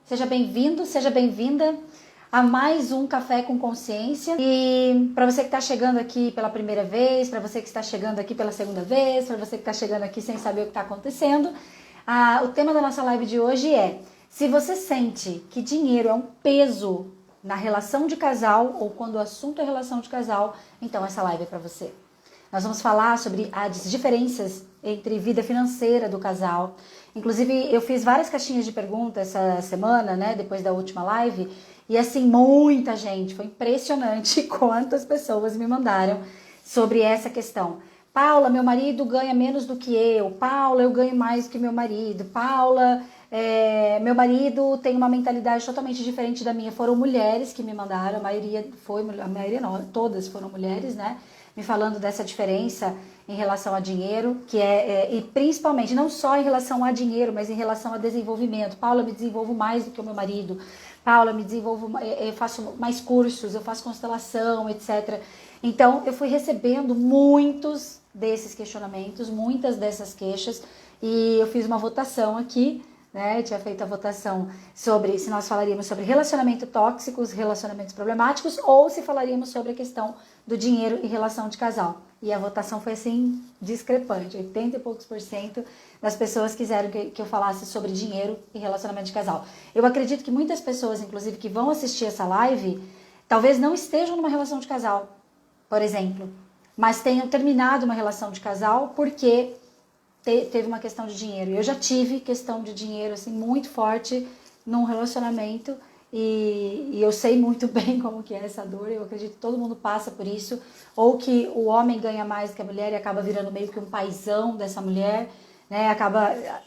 Seja bem-vindo, seja bem-vinda a mais um Café com Consciência. E para você que está chegando aqui pela primeira vez, para você que está chegando aqui pela segunda vez, para você que está chegando aqui sem saber o que está acontecendo, o tema da nossa live de hoje é: se você sente que dinheiro é um peso na relação de casal ou quando o assunto é relação de casal, então essa live é para você. Nós vamos falar sobre as diferenças entre vida financeira do casal. Inclusive, eu fiz várias caixinhas de perguntas essa semana, né, depois da última live, e assim, muita gente, foi impressionante quantas pessoas me mandaram sobre essa questão. Paula, meu marido ganha menos do que eu. Paula, eu ganho mais do que meu marido. Paula, meu marido tem uma mentalidade totalmente diferente da minha. Foram mulheres que me mandaram, todas foram mulheres, né? Me falando dessa diferença em relação a dinheiro, e principalmente, não só em relação a dinheiro, mas em relação a desenvolvimento. Paula, eu me desenvolvo mais do que o meu marido. Paula, eu me desenvolvo, eu faço mais cursos, eu faço constelação, etc. Então, eu fui recebendo muitos desses questionamentos, muitas dessas queixas, e eu fiz uma votação aqui, né? Eu tinha feito a votação sobre se nós falaríamos sobre relacionamento tóxicos, relacionamentos problemáticos, ou se falaríamos sobre a questão do dinheiro e relação de casal. E a votação foi assim, discrepante. 80 e poucos % das pessoas quiseram que eu falasse sobre dinheiro e relacionamento de casal. Eu acredito que muitas pessoas, inclusive, que vão assistir essa live, talvez não estejam numa relação de casal, por exemplo, mas tenham terminado uma relação de casal porque teve uma questão de dinheiro. Eu já tive questão de dinheiro assim muito forte num relacionamento e eu sei muito bem como que é essa dor. Eu acredito que todo mundo passa por isso, ou que o homem ganha mais que a mulher e acaba virando meio que um paizão dessa mulher, né?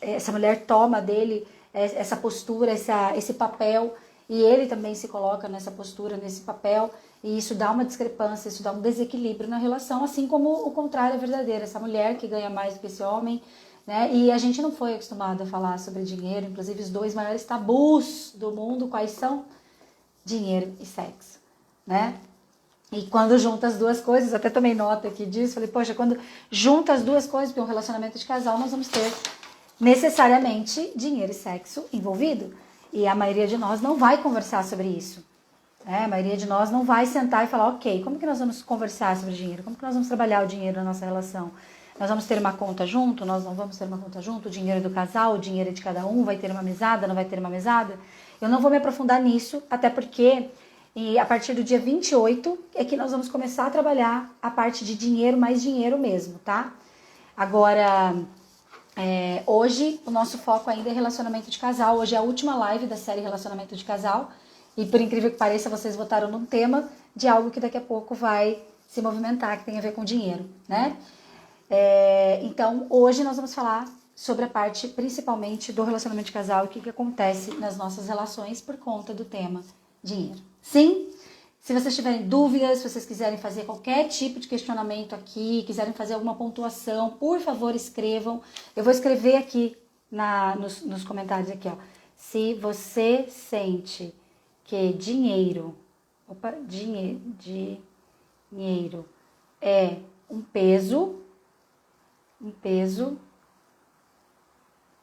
Essa mulher toma dele essa postura, esse papel, e ele também se coloca nessa postura, nesse papel, e isso dá uma discrepância, isso dá um desequilíbrio na relação, assim como o contrário é verdadeiro, essa mulher que ganha mais do que esse homem, né? E a gente não foi acostumado a falar sobre dinheiro, inclusive os dois maiores tabus do mundo, quais são? Dinheiro e sexo, né? E quando junta as duas coisas, até tomei nota aqui disso, falei, poxa, quando junta as duas coisas, porque um relacionamento de casal, nós vamos ter necessariamente dinheiro e sexo envolvido, e a maioria de nós não vai conversar sobre isso. A maioria de nós não vai sentar e falar, ok, como que nós vamos conversar sobre dinheiro? Como que nós vamos trabalhar o dinheiro na nossa relação? Nós vamos ter uma conta junto? Nós não vamos ter uma conta junto? O dinheiro é do casal, o dinheiro é de cada um? Vai ter uma mesada, não vai ter uma mesada? Eu não vou me aprofundar nisso, até porque a partir do dia 28 é que nós vamos começar a trabalhar a parte de dinheiro, mais dinheiro mesmo, tá? Agora, hoje o nosso foco ainda é relacionamento de casal. Hoje é a última live da série Relacionamento de Casal. E por incrível que pareça, vocês votaram num tema de algo que daqui a pouco vai se movimentar, que tem a ver com dinheiro, né? Então, hoje nós vamos falar sobre a parte, principalmente, do relacionamento de casal e o que acontece nas nossas relações por conta do tema dinheiro. Sim? Se vocês tiverem dúvidas, se vocês quiserem fazer qualquer tipo de questionamento aqui, quiserem fazer alguma pontuação, por favor, escrevam. Eu vou escrever aqui nos comentários aqui, ó. Se você sente que dinheiro é um peso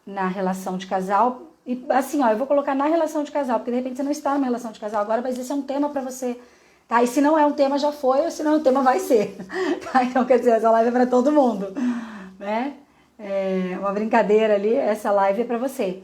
na relação de casal, e assim, ó, eu vou colocar na relação de casal, porque de repente você não está numa relação de casal agora, mas esse é um tema para você, tá? E se não é um tema, já foi, ou se não é um tema, vai ser, tá? Então, quer dizer, essa live é para todo mundo, né? Uma brincadeira ali, essa live é para você.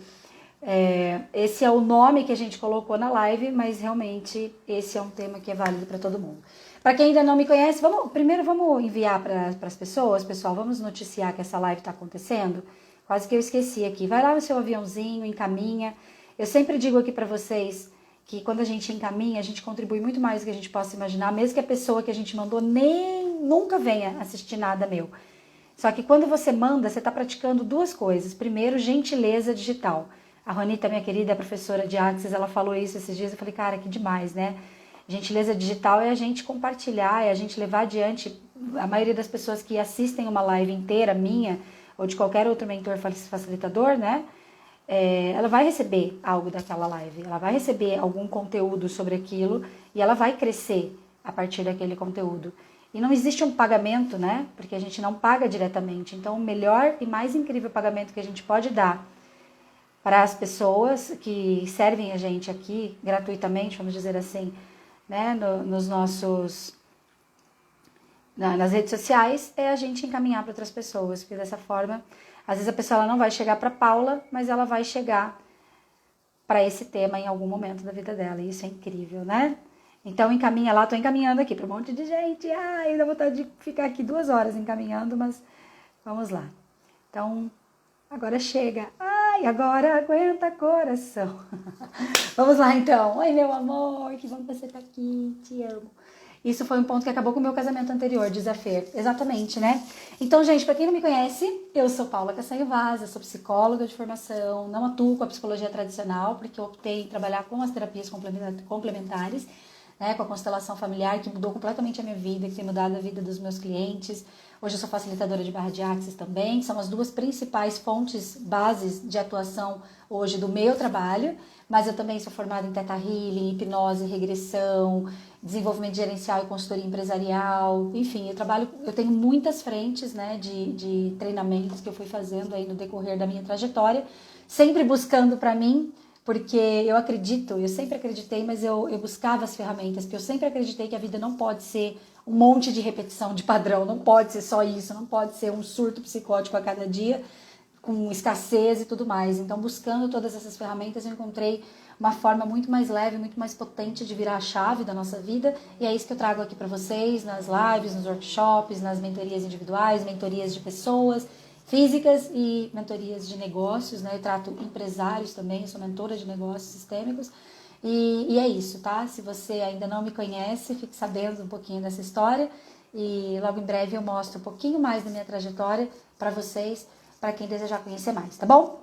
Esse é o nome que a gente colocou na live, mas realmente esse é um tema que é válido para todo mundo. Para quem ainda não me conhece, primeiro vamos enviar para as pessoas, pessoal, vamos noticiar que essa live está acontecendo. Quase que eu esqueci aqui. Vai lá no seu aviãozinho, encaminha. Eu sempre digo aqui para vocês que quando a gente encaminha, a gente contribui muito mais do que a gente possa imaginar, mesmo que a pessoa que a gente mandou nunca venha assistir nada meu. Só que quando você manda, você está praticando duas coisas. Primeiro, gentileza digital. A Ronita, minha querida, professora de Axis, ela falou isso esses dias. Eu falei, cara, que demais, né? Gentileza digital é a gente compartilhar, é a gente levar adiante. A maioria das pessoas que assistem uma live inteira, minha, ou de qualquer outro mentor facilitador, né? Ela vai receber algo daquela live. Ela vai receber algum conteúdo sobre aquilo e ela vai crescer a partir daquele conteúdo. E não existe um pagamento, né? Porque a gente não paga diretamente. Então, o melhor e mais incrível pagamento que a gente pode dar para as pessoas que servem a gente aqui gratuitamente, vamos dizer assim, né, nos nossos, nas redes sociais, é a gente encaminhar para outras pessoas, porque dessa forma, às vezes a pessoa ela não vai chegar para Paula, mas ela vai chegar para esse tema em algum momento da vida dela, e isso é incrível, né? Então encaminha lá, tô encaminhando aqui para um monte de gente, ainda vou vontade de ficar aqui 2 horas encaminhando, mas vamos lá. Então, agora chega. Ai, agora aguenta coração. Vamos lá, então. Oi, meu amor, que bom que você tá aqui. Te amo. Isso foi um ponto que acabou com o meu casamento anterior, desafio. Exatamente, né? Então, gente, pra quem não me conhece, eu sou Paula Castanho Vaz, eu sou psicóloga de formação, não atuo com a psicologia tradicional, porque eu optei em trabalhar com as terapias complementares, né, com a constelação familiar, que mudou completamente a minha vida, que tem mudado a vida dos meus clientes. Hoje eu sou facilitadora de barra de axis também, que são as duas principais fontes, bases de atuação hoje do meu trabalho, mas eu também sou formada em Theta Healing, hipnose, regressão, desenvolvimento gerencial e consultoria empresarial, enfim, eu tenho muitas frentes, né, de treinamentos que eu fui fazendo aí no decorrer da minha trajetória, sempre buscando para mim, porque eu sempre acreditei, mas eu buscava as ferramentas, porque eu sempre acreditei que a vida não pode ser um monte de repetição de padrão, não pode ser só isso, não pode ser um surto psicótico a cada dia, com escassez e tudo mais. Então, buscando todas essas ferramentas, eu encontrei uma forma muito mais leve, muito mais potente de virar a chave da nossa vida, e é isso que eu trago aqui para vocês, nas lives, nos workshops, nas mentorias individuais, mentorias de pessoas físicas e mentorias de negócios, né? Eu trato empresários também, eu sou mentora de negócios sistêmicos, e é isso, tá? Se você ainda não me conhece, fique sabendo um pouquinho dessa história, e logo em breve eu mostro um pouquinho mais da minha trajetória para vocês, para quem desejar conhecer mais, tá bom?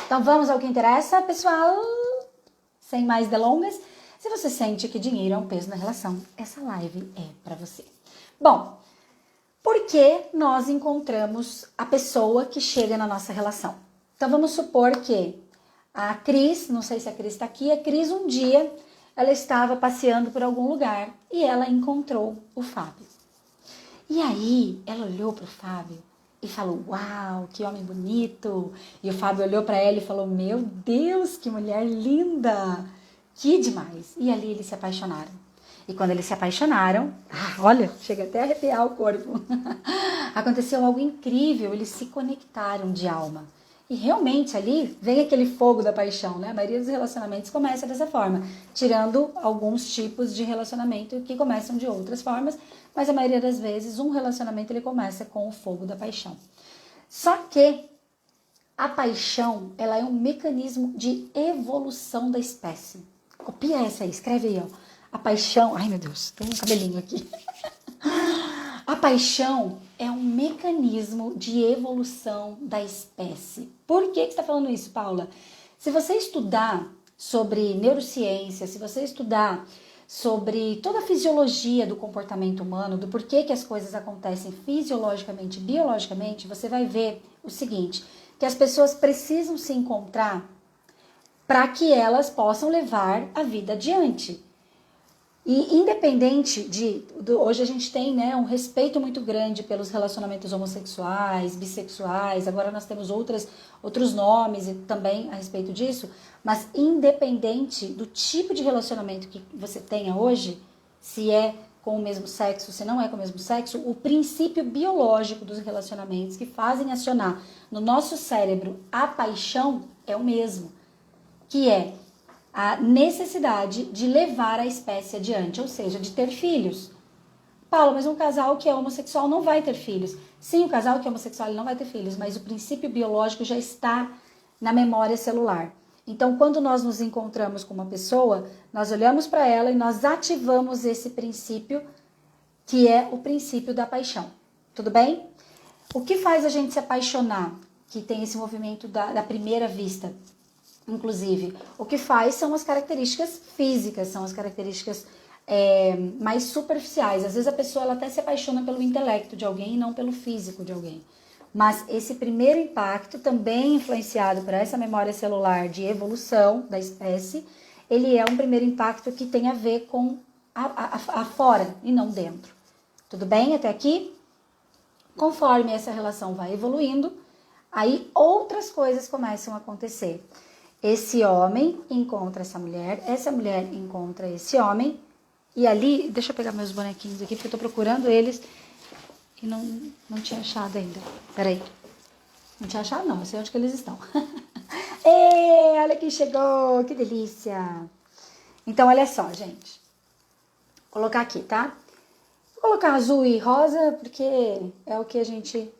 Então vamos ao que interessa, pessoal. Sem mais delongas, se você sente que dinheiro é um peso na relação, essa live é para você. Bom, por que nós encontramos a pessoa que chega na nossa relação? Então vamos supor que a Cris, não sei se a Cris está aqui, a Cris um dia ela estava passeando por algum lugar e ela encontrou o Fábio. E aí ela olhou para o Fábio e falou, uau, que homem bonito. E o Fábio olhou para ela e falou, meu Deus, que mulher linda, que demais. E ali eles se apaixonaram. E quando eles se apaixonaram, olha, chega até a arrepiar o corpo. Aconteceu algo incrível, eles se conectaram de alma. E realmente ali vem aquele fogo da paixão, né? A maioria dos relacionamentos começa dessa forma, tirando alguns tipos de relacionamento que começam de outras formas, mas a maioria das vezes um relacionamento ele começa com o fogo da paixão. Só que a paixão, ela é um mecanismo de evolução da espécie. Copia essa aí, escreve aí, ó. A paixão, ai meu Deus, tem um cabelinho aqui. A paixão é um mecanismo de evolução da espécie. Por que você está falando isso, Paula? Se você estudar sobre neurociência, se você estudar sobre toda a fisiologia do comportamento humano, do porquê que as coisas acontecem fisiologicamente, biologicamente, você vai ver o seguinte, que as pessoas precisam se encontrar para que elas possam levar a vida adiante. E independente hoje a gente tem, né, um respeito muito grande pelos relacionamentos homossexuais, bissexuais, agora nós temos outros nomes e também a respeito disso, mas independente do tipo de relacionamento que você tenha hoje, se é com o mesmo sexo, se não é com o mesmo sexo, o princípio biológico dos relacionamentos que fazem acionar no nosso cérebro a paixão é o mesmo, que é a necessidade de levar a espécie adiante, ou seja, de ter filhos. Paulo, mas um casal que é homossexual não vai ter filhos. Sim, o casal que é homossexual ele não vai ter filhos, mas o princípio biológico já está na memória celular. Então, quando nós nos encontramos com uma pessoa, nós olhamos para ela e nós ativamos esse princípio, que é o princípio da paixão. Tudo bem? O que faz a gente se apaixonar, que tem esse movimento da primeira vista? Inclusive, o que faz são as características físicas, são as características mais superficiais. Às vezes a pessoa ela até se apaixona pelo intelecto de alguém e não pelo físico de alguém. Mas esse primeiro impacto, também influenciado por essa memória celular de evolução da espécie, ele é um primeiro impacto que tem a ver com a fora e não dentro. Tudo bem até aqui? Conforme essa relação vai evoluindo, Aí outras coisas começam a acontecer. Esse homem encontra essa mulher encontra esse homem, e ali, deixa eu pegar meus bonequinhos aqui, porque eu tô procurando eles e não tinha achado ainda. Peraí. Não tinha achado não, eu sei onde que eles estão. Ei, olha quem chegou, que delícia. Então, olha só, gente. Vou colocar aqui, tá? Vou colocar azul e rosa, porque é o que a gente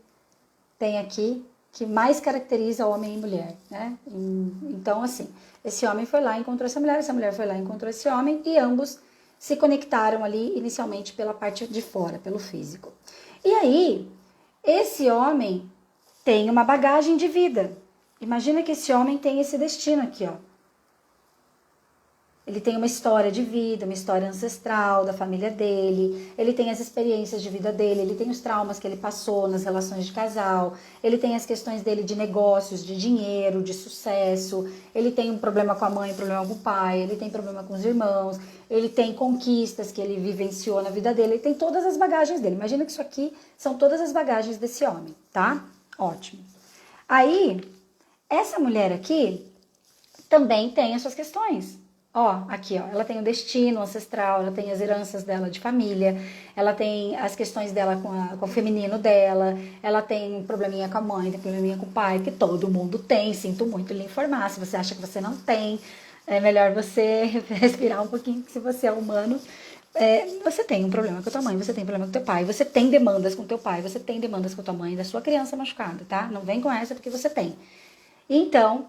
tem aqui, que mais caracteriza homem e mulher, né? Então, assim, esse homem foi lá e encontrou essa mulher foi lá e encontrou esse homem, e ambos se conectaram ali inicialmente pela parte de fora, pelo físico. E aí, esse homem tem uma bagagem de vida. Imagina que esse homem tem esse destino aqui, ó. Ele tem uma história de vida, uma história ancestral da família dele, ele tem as experiências de vida dele, ele tem os traumas que ele passou nas relações de casal, ele tem as questões dele de negócios, de dinheiro, de sucesso, ele tem um problema com a mãe, um problema com o pai, ele tem problema com os irmãos, ele tem conquistas que ele vivenciou na vida dele, ele tem todas as bagagens dele. Imagina que isso aqui são todas as bagagens desse homem, tá? Ótimo. Aí, essa mulher aqui também tem as suas questões. Ó, aqui, ó, ela tem o destino ancestral, ela tem as heranças dela de família, ela tem as questões dela com o feminino dela, ela tem um probleminha com a mãe, tem um probleminha com o pai, que todo mundo tem, sinto muito lhe informar. Se você acha que você não tem, é melhor você respirar um pouquinho, que se você é humano, você tem um problema com a tua mãe, você tem um problema com o teu pai, você tem demandas com o teu pai, você tem demandas com a tua mãe, da sua criança machucada, tá? Não vem com essa porque você tem. Então,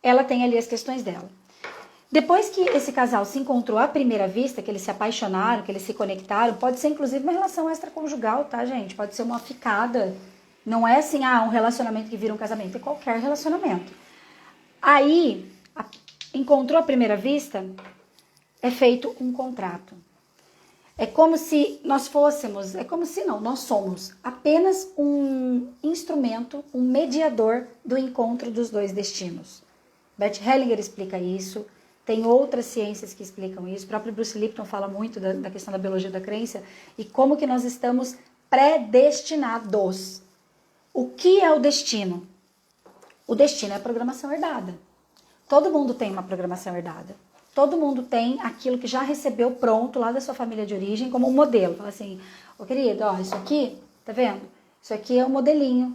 ela tem ali as questões dela. Depois que esse casal se encontrou à primeira vista, que eles se apaixonaram, que eles se conectaram, pode ser inclusive uma relação extraconjugal, tá, gente? Pode ser uma ficada. Não é assim, um relacionamento que vira um casamento, é qualquer relacionamento. Aí, encontrou à primeira vista, é feito um contrato. É como se nós fôssemos, nós somos apenas um instrumento, um mediador do encontro dos dois destinos. Bert Hellinger explica isso. Tem outras ciências que explicam isso. O próprio Bruce Lipton fala muito da questão da biologia da crença e como que nós estamos predestinados. O que é o destino? O destino é a programação herdada. Todo mundo tem uma programação herdada. Todo mundo tem aquilo que já recebeu pronto lá da sua família de origem como um modelo. Fala assim, ô querido, ó, isso aqui, tá vendo? Isso aqui é um modelinho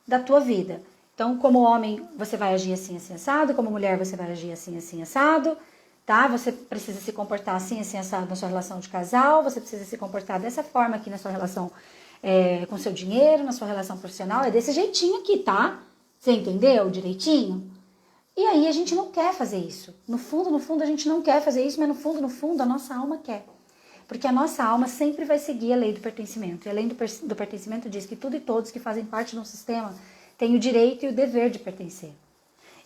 da tua vida. Então, como homem, você vai agir assim, assim, assado. Como mulher, você vai agir assim, assim, assado. Tá? Você precisa se comportar assim, assim, assado na sua relação de casal. Você precisa se comportar dessa forma aqui na sua relação com seu dinheiro, na sua relação profissional. É desse jeitinho aqui, tá? Você entendeu direitinho? E aí a gente não quer fazer isso. No fundo, a gente não quer fazer isso, mas no fundo, a nossa alma quer. Porque a nossa alma sempre vai seguir a lei do pertencimento. E a lei do pertencimento diz que tudo e todos que fazem parte de um sistema têm o direito e o dever de pertencer.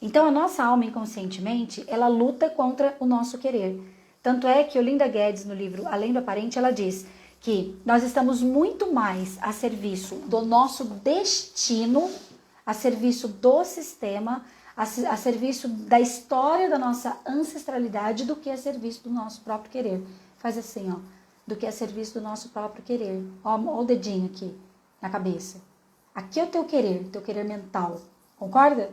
Então a nossa alma inconscientemente, ela luta contra o nosso querer. Tanto é que Olinda Guedes, no livro Além do Aparente, ela diz que nós estamos muito mais a serviço do nosso destino, a serviço do sistema, a serviço da história da nossa ancestralidade, do que a serviço do nosso próprio querer. Faz assim, ó, do que a serviço do nosso próprio querer. Ó o dedinho aqui na cabeça. Aqui é o teu querer mental. Concorda?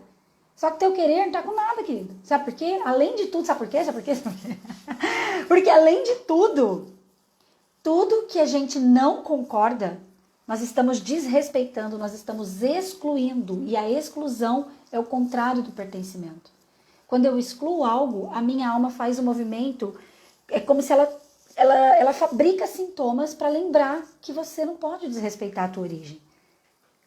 Só que teu querer não tá com nada, querido. Sabe por quê? Além de tudo, sabe por quê? Porque além de tudo que a gente não concorda, nós estamos desrespeitando, nós estamos excluindo. E a exclusão é o contrário do pertencimento. Quando eu excluo algo, a minha alma faz um movimento, é como se ela fabrica sintomas para lembrar que você não pode desrespeitar a tua origem.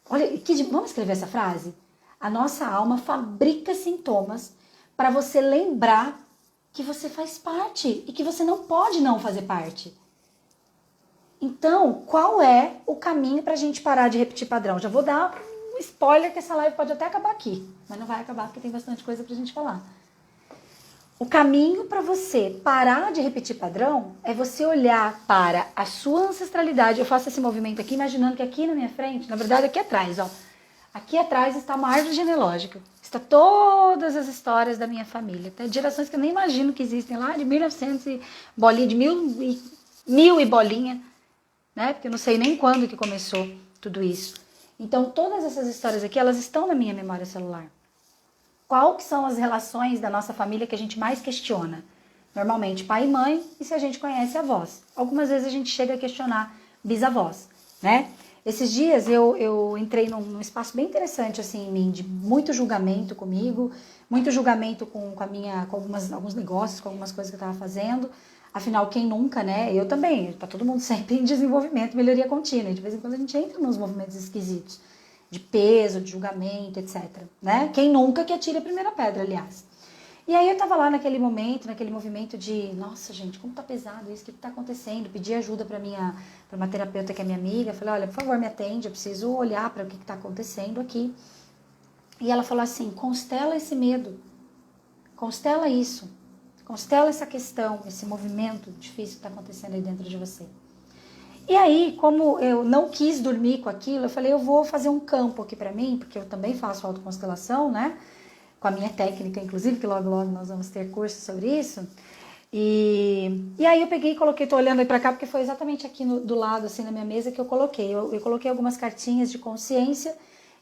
Olha, vamos escrever essa frase? A nossa alma fabrica sintomas para você lembrar que você faz parte e que você não pode não fazer parte. Então, qual é o caminho para a gente parar de repetir padrão? Já vou dar um spoiler que essa live pode até acabar aqui, mas não vai acabar porque tem bastante coisa para a gente falar. O caminho para você parar de repetir padrão é você olhar para a sua ancestralidade. Eu faço esse movimento aqui, imaginando que aqui na minha frente, na verdade aqui atrás, ó. Aqui atrás está uma árvore genealógica. Está todas as histórias da minha família. Tem gerações que eu nem imagino que existem lá de 1900 e bolinha, de mil e bolinha, né? Porque eu não sei nem quando que começou tudo isso. Então, todas essas histórias aqui, elas estão na minha memória celular. Qual que são as relações da nossa família que a gente mais questiona? Normalmente, pai e mãe, e se a gente conhece avós. Algumas vezes a gente chega a questionar bisavós, né? Esses dias eu entrei num espaço bem interessante assim em mim, de muito julgamento comigo, muito julgamento com alguns negócios, com algumas coisas que eu estava fazendo. Afinal, quem nunca, né? Eu também, tá todo mundo sempre em desenvolvimento, melhoria contínua. E de vez em quando a gente entra nos movimentos esquisitos, de peso, de julgamento, etc. Né? Quem nunca que atire a primeira pedra, aliás. E aí eu tava lá naquele momento, naquele movimento de, nossa gente, como tá pesado isso, o que tá acontecendo? Pedi ajuda pra uma terapeuta que é minha amiga, falei, olha, por favor, me atende, eu preciso olhar para o que tá acontecendo aqui. E ela falou assim, constela esse medo, constela isso, constela essa questão, esse movimento difícil que tá acontecendo aí dentro de você. E aí, como eu não quis dormir com aquilo, eu falei, eu vou fazer um campo aqui pra mim, porque eu também faço autoconstelação, né? Com a minha técnica, inclusive, que logo nós vamos ter curso sobre isso. E aí eu peguei e coloquei, tô olhando aí pra cá, porque foi exatamente aqui do lado, assim, na minha mesa que eu coloquei. Eu coloquei algumas cartinhas de consciência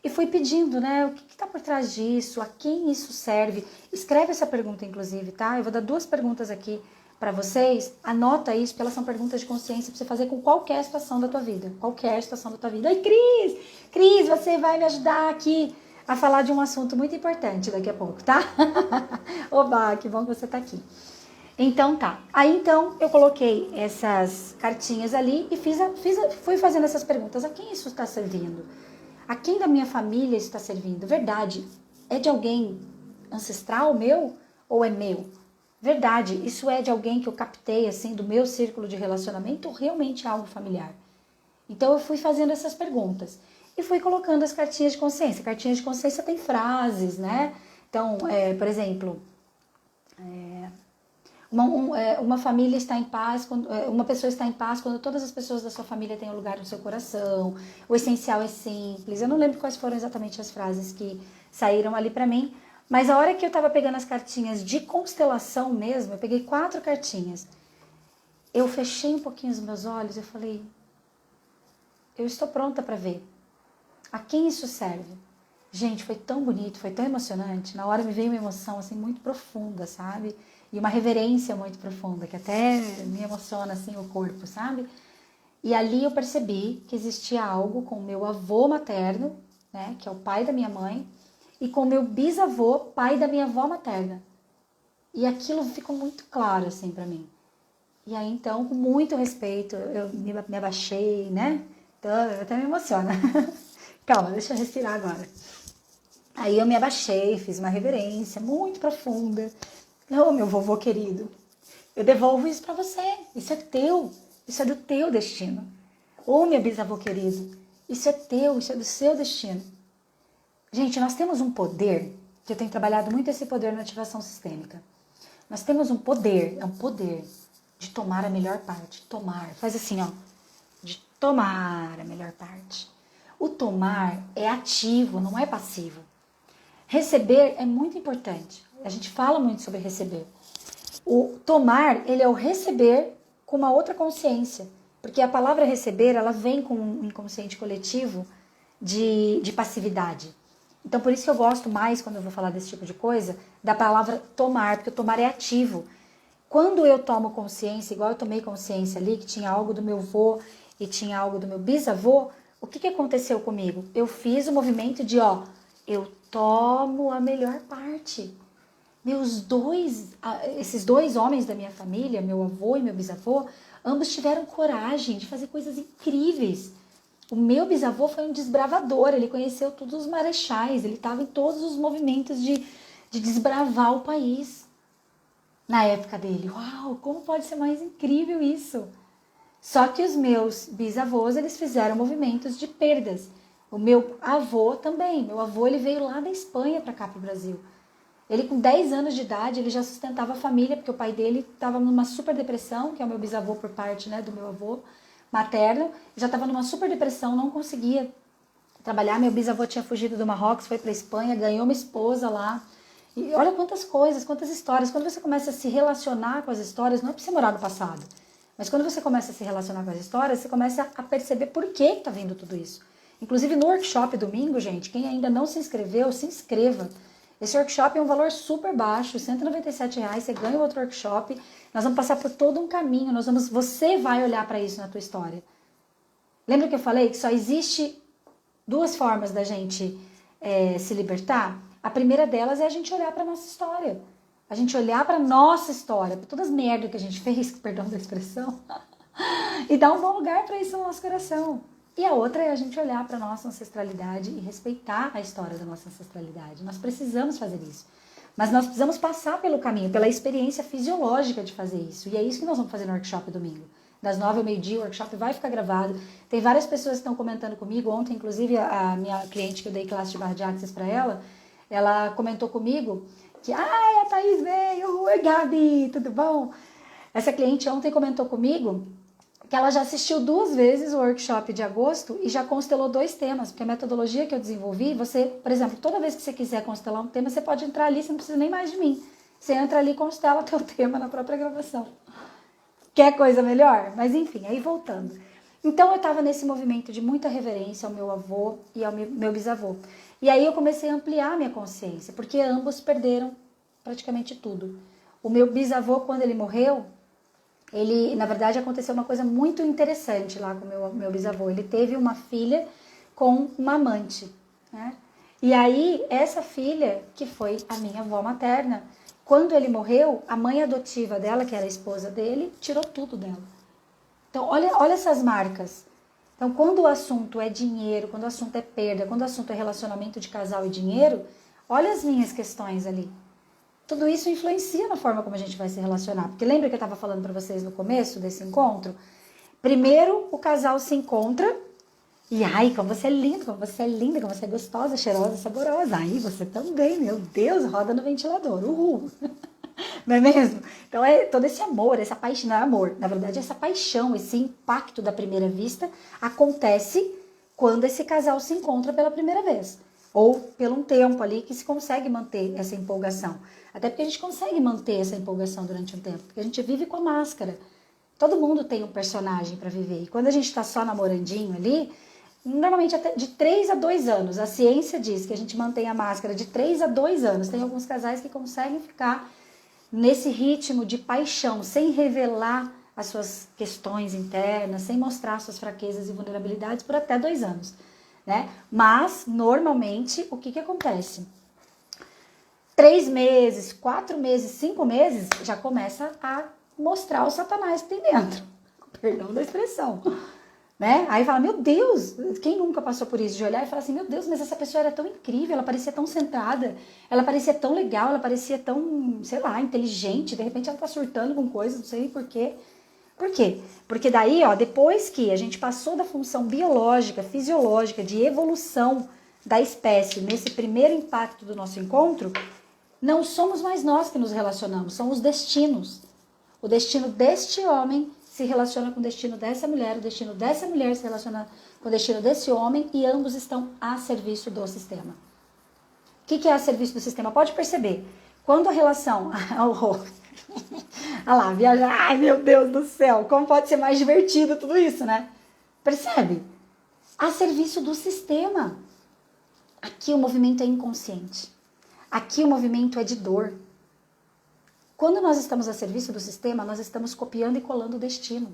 e fui pedindo, né, o que tá por trás disso, a quem isso serve. Escreve essa pergunta, inclusive, tá? Eu vou dar 2 perguntas aqui para vocês, anota isso, porque elas são perguntas de consciência para você fazer com qualquer situação da tua vida. Qualquer situação da tua vida. Ai, Cris, você vai me ajudar aqui a falar de um assunto muito importante daqui a pouco, tá? Oba, que bom que você tá aqui. Então tá. Aí então eu coloquei essas cartinhas ali e fui fazendo essas perguntas. A quem isso está servindo? A quem da minha família isso está servindo? Verdade, é de alguém ancestral meu ou é meu? Verdade, isso é de alguém que eu captei assim do meu círculo de relacionamento ou realmente é algo familiar? Então eu fui fazendo essas perguntas e fui colocando as cartinhas de consciência. Cartinhas de consciência tem frases, né? Então, por exemplo, uma família está em paz, uma pessoa está em paz quando todas as pessoas da sua família têm um lugar no seu coração. O essencial é simples. Eu não lembro quais foram exatamente as frases que saíram ali para mim, mas a hora que eu estava pegando as cartinhas de constelação mesmo, eu peguei 4 cartinhas. Eu fechei um pouquinho os meus olhos e falei, eu estou pronta para ver. A quem isso serve? Gente, foi tão bonito, foi tão emocionante. Na hora me veio uma emoção assim muito profunda, sabe? E uma reverência muito profunda, que até me emociona assim o corpo, sabe? E ali eu percebi que existia algo com o meu avô materno, né, que é o pai da minha mãe, e com o meu bisavô, pai da minha avó materna. E aquilo ficou muito claro assim para mim. E aí então, com muito respeito, eu me abaixei, né? Então, até me emociona. Calma, deixa eu respirar agora. Aí eu me abaixei, fiz uma reverência muito profunda. Oh, meu vovô querido, eu devolvo isso para você. Isso é teu. Isso é do teu destino. Oh, meu bisavô querido, isso é teu, isso é do seu destino. Gente, nós temos um poder, que eu tenho trabalhado muito esse poder na ativação sistêmica. Nós temos um poder, é um poder de tomar a melhor parte. Tomar, faz assim, ó. De tomar a melhor parte. O tomar é ativo, não é passivo. Receber é muito importante. A gente fala muito sobre receber. O tomar, ele é o receber com uma outra consciência. Porque a palavra receber, ela vem com um inconsciente coletivo de passividade. Então, por isso que eu gosto mais, quando eu vou falar desse tipo de coisa, da palavra tomar, porque o tomar é ativo. Quando eu tomo consciência, igual eu tomei consciência ali, que tinha algo do meu avô e tinha algo do meu bisavô, o que aconteceu comigo? Eu fiz o movimento de, eu tomo a melhor parte. Esses 2 homens da minha família, meu avô e meu bisavô, ambos tiveram coragem de fazer coisas incríveis. O meu bisavô foi um desbravador, ele conheceu todos os marechais, ele estava em todos os movimentos de desbravar o país. Na época dele, uau, como pode ser mais incrível isso? Só que os meus bisavôs, eles fizeram movimentos de perdas. O meu avô também, meu avô ele veio lá da Espanha para cá para o Brasil. Ele com 10 anos de idade, ele já sustentava a família, porque o pai dele estava numa super depressão, que é o meu bisavô por parte, né, do meu avô materno, já estava numa super depressão, não conseguia trabalhar. Meu bisavô tinha fugido do Marrocos, foi para a Espanha, ganhou uma esposa lá. E olha quantas coisas, quantas histórias. Quando você começa a se relacionar com as histórias, não é para você morar no passado, mas quando você começa a se relacionar com as histórias, você começa a perceber por que está vindo tudo isso. Inclusive no workshop domingo, gente, quem ainda não se inscreveu, se inscreva. Esse workshop é um valor super baixo, R$ 197, você ganha outro workshop. Nós vamos passar por todo um caminho, você vai olhar para isso na tua história. Lembra que eu falei que só existe duas formas da gente se libertar? A primeira delas é a gente olhar para nossa história. A gente olhar para nossa história, para todas as merdas que a gente fez, perdão da expressão, e dar um bom lugar para isso no nosso coração. E a outra é a gente olhar para a nossa ancestralidade e respeitar a história da nossa ancestralidade. Nós precisamos fazer isso. Mas nós precisamos passar pelo caminho, pela experiência fisiológica de fazer isso. E é isso que nós vamos fazer no workshop domingo. Das 9 ao meio-dia, o workshop vai ficar gravado. Tem várias pessoas que estão comentando comigo. Ontem, inclusive, a minha cliente que eu dei classe de barra de access para ela comentou comigo que, a Thaís veio, oi Gabi, tudo bom? Essa cliente ontem comentou comigo que ela já assistiu 2 vezes o workshop de agosto e já constelou 2 temas, porque a metodologia que eu desenvolvi, você, por exemplo, toda vez que você quiser constelar um tema, você pode entrar ali, você não precisa nem mais de mim. Você entra ali e constela teu tema na própria gravação. Quer coisa melhor? Mas enfim, aí voltando. Então eu estava nesse movimento de muita reverência ao meu avô e ao meu bisavô. E aí eu comecei a ampliar a minha consciência, porque ambos perderam praticamente tudo. O meu bisavô, quando ele morreu, na verdade, aconteceu uma coisa muito interessante lá com o meu bisavô. Ele teve uma filha com uma amante, né? E aí, essa filha, que foi a minha avó materna, quando ele morreu, a mãe adotiva dela, que era a esposa dele, tirou tudo dela. Então, olha essas marcas. Então, quando o assunto é dinheiro, quando o assunto é perda, quando o assunto é relacionamento de casal e dinheiro, olha as minhas questões ali. Tudo isso influencia na forma como a gente vai se relacionar. Porque lembra que eu estava falando para vocês no começo desse encontro? Primeiro, o casal se encontra e, ai, como você é linda, como você é linda, como você é gostosa, cheirosa, saborosa. Aí você também, meu Deus, roda no ventilador, uhul. Não é mesmo? Então, é todo esse amor, essa paixão, não é amor. Na verdade, essa paixão, esse impacto da primeira vista acontece quando esse casal se encontra pela primeira vez. Ou pelo um tempo ali que se consegue manter essa empolgação. Até porque a gente consegue manter essa empolgação durante um tempo, porque a gente vive com a máscara. Todo mundo tem um personagem para viver. E quando a gente está só namorandinho ali, normalmente até de 3 a 2 anos. A ciência diz que a gente mantém a máscara de 3 a 2 anos. Tem alguns casais que conseguem ficar nesse ritmo de paixão, sem revelar as suas questões internas, sem mostrar suas fraquezas e vulnerabilidades por até 2 anos. Né? Mas, normalmente, o que acontece? 3 meses, 4 meses, 5 meses, já começa a mostrar o satanás que tem dentro. Perdão da expressão. Né? Aí fala, meu Deus, quem nunca passou por isso? De olhar e falar assim, meu Deus, mas essa pessoa era tão incrível, ela parecia tão centrada, ela parecia tão legal, ela parecia tão, sei lá, inteligente, de repente ela tá surtando com coisas, não sei por quê. Por quê? Porque daí, ó, depois que a gente passou da função biológica, fisiológica, de evolução da espécie, nesse primeiro impacto do nosso encontro, não somos mais nós que nos relacionamos, são os destinos. O destino deste homem se relaciona com o destino dessa mulher, o destino dessa mulher se relaciona com o destino desse homem e ambos estão a serviço do sistema. O que é a serviço do sistema? Pode perceber, quando a relação... Olha lá, viajar, ai meu Deus do céu, como pode ser mais divertido tudo isso, né? Percebe? A serviço do sistema. Aqui o movimento é inconsciente. Aqui o movimento é de dor. Quando nós estamos a serviço do sistema, nós estamos copiando e colando o destino.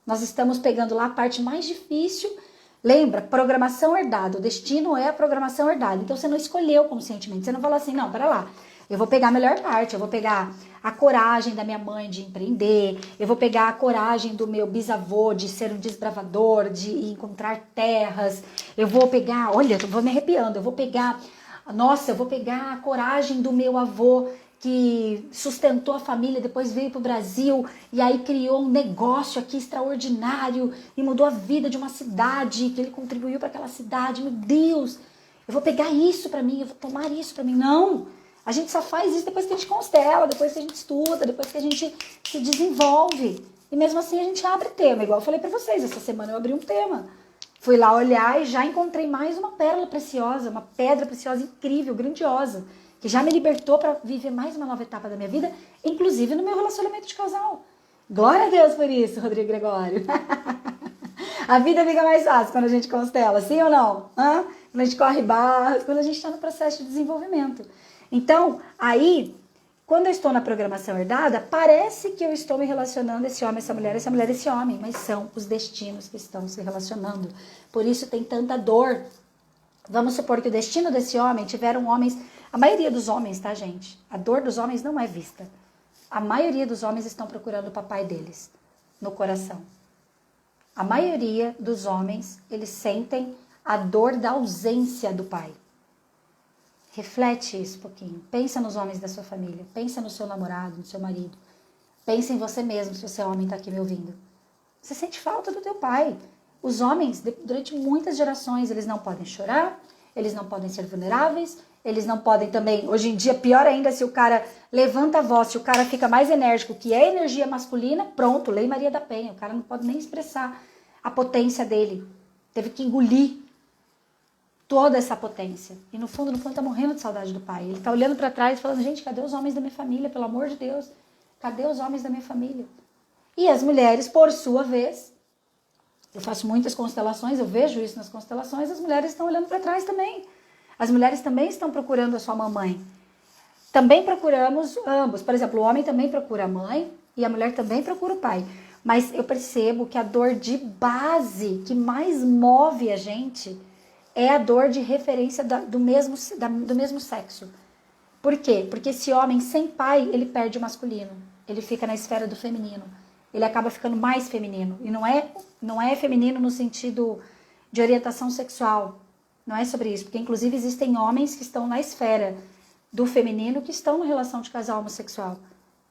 Nós estamos pegando lá a parte mais difícil. Lembra? Programação herdada. O destino é a programação herdada. Então você não escolheu conscientemente. Você não falou assim, não, pera lá. Eu vou pegar a melhor parte, eu vou pegar a coragem da minha mãe de empreender, eu vou pegar a coragem do meu bisavô de ser um desbravador, de encontrar terras, eu vou pegar, olha, eu vou me arrepiando, eu vou pegar a coragem do meu avô que sustentou a família, depois veio para o Brasil e aí criou um negócio aqui extraordinário e mudou a vida de uma cidade, que ele contribuiu para aquela cidade, meu Deus, eu vou pegar isso para mim, eu vou tomar isso para mim, não! A gente só faz isso depois que a gente constela, depois que a gente estuda, depois que a gente se desenvolve. E mesmo assim a gente abre tema. Igual eu falei pra vocês, essa semana eu abri um tema. Fui lá olhar e já encontrei mais uma pérola preciosa, uma pedra preciosa incrível, grandiosa, que já me libertou para viver mais uma nova etapa da minha vida, inclusive no meu relacionamento de casal. Glória a Deus por isso, Rodrigo Gregório. A vida fica mais fácil quando a gente constela, sim ou não? Hã? Quando a gente corre barras, quando a gente está no processo de desenvolvimento. Então, aí, quando eu estou na programação herdada, parece que eu estou me relacionando esse homem, essa mulher, esse homem, mas são os destinos que estão se relacionando. Por isso tem tanta dor. Vamos supor que o destino desse homem tiveram homens, a maioria dos homens, tá, gente? A dor dos homens não é vista. A maioria dos homens estão procurando o papai deles no coração. A maioria dos homens, eles sentem a dor da ausência do pai. Reflete isso um pouquinho. Pensa nos homens da sua família. Pensa no seu namorado, no seu marido. Pensa em você mesmo, se você é homem, está aqui me ouvindo. Você sente falta do teu pai. Os homens, durante muitas gerações, eles não podem chorar, eles não podem ser vulneráveis, eles não podem também, hoje em dia, pior ainda, se o cara levanta a voz, se o cara fica mais enérgico, que é energia masculina, pronto, Lei Maria da Penha. O cara não pode nem expressar a potência dele. Teve que engolir toda essa potência. E no fundo, tá morrendo de saudade do pai. Ele tá olhando para trás e falando, gente, cadê os homens da minha família? Pelo amor de Deus, cadê os homens da minha família? E as mulheres, por sua vez, eu faço muitas constelações, eu vejo isso nas constelações, as mulheres estão olhando para trás também. As mulheres também estão procurando a sua mamãe. Também procuramos ambos. Por exemplo, o homem também procura a mãe e a mulher também procura o pai. Mas eu percebo que a dor de base que mais move a gente é a dor de referência do mesmo sexo. Por quê? Porque esse homem sem pai, ele perde o masculino. Ele fica na esfera do feminino. Ele acaba ficando mais feminino. E não é feminino no sentido de orientação sexual. Não é sobre isso. Porque, inclusive, existem homens que estão na esfera do feminino que estão na relação de casal homossexual.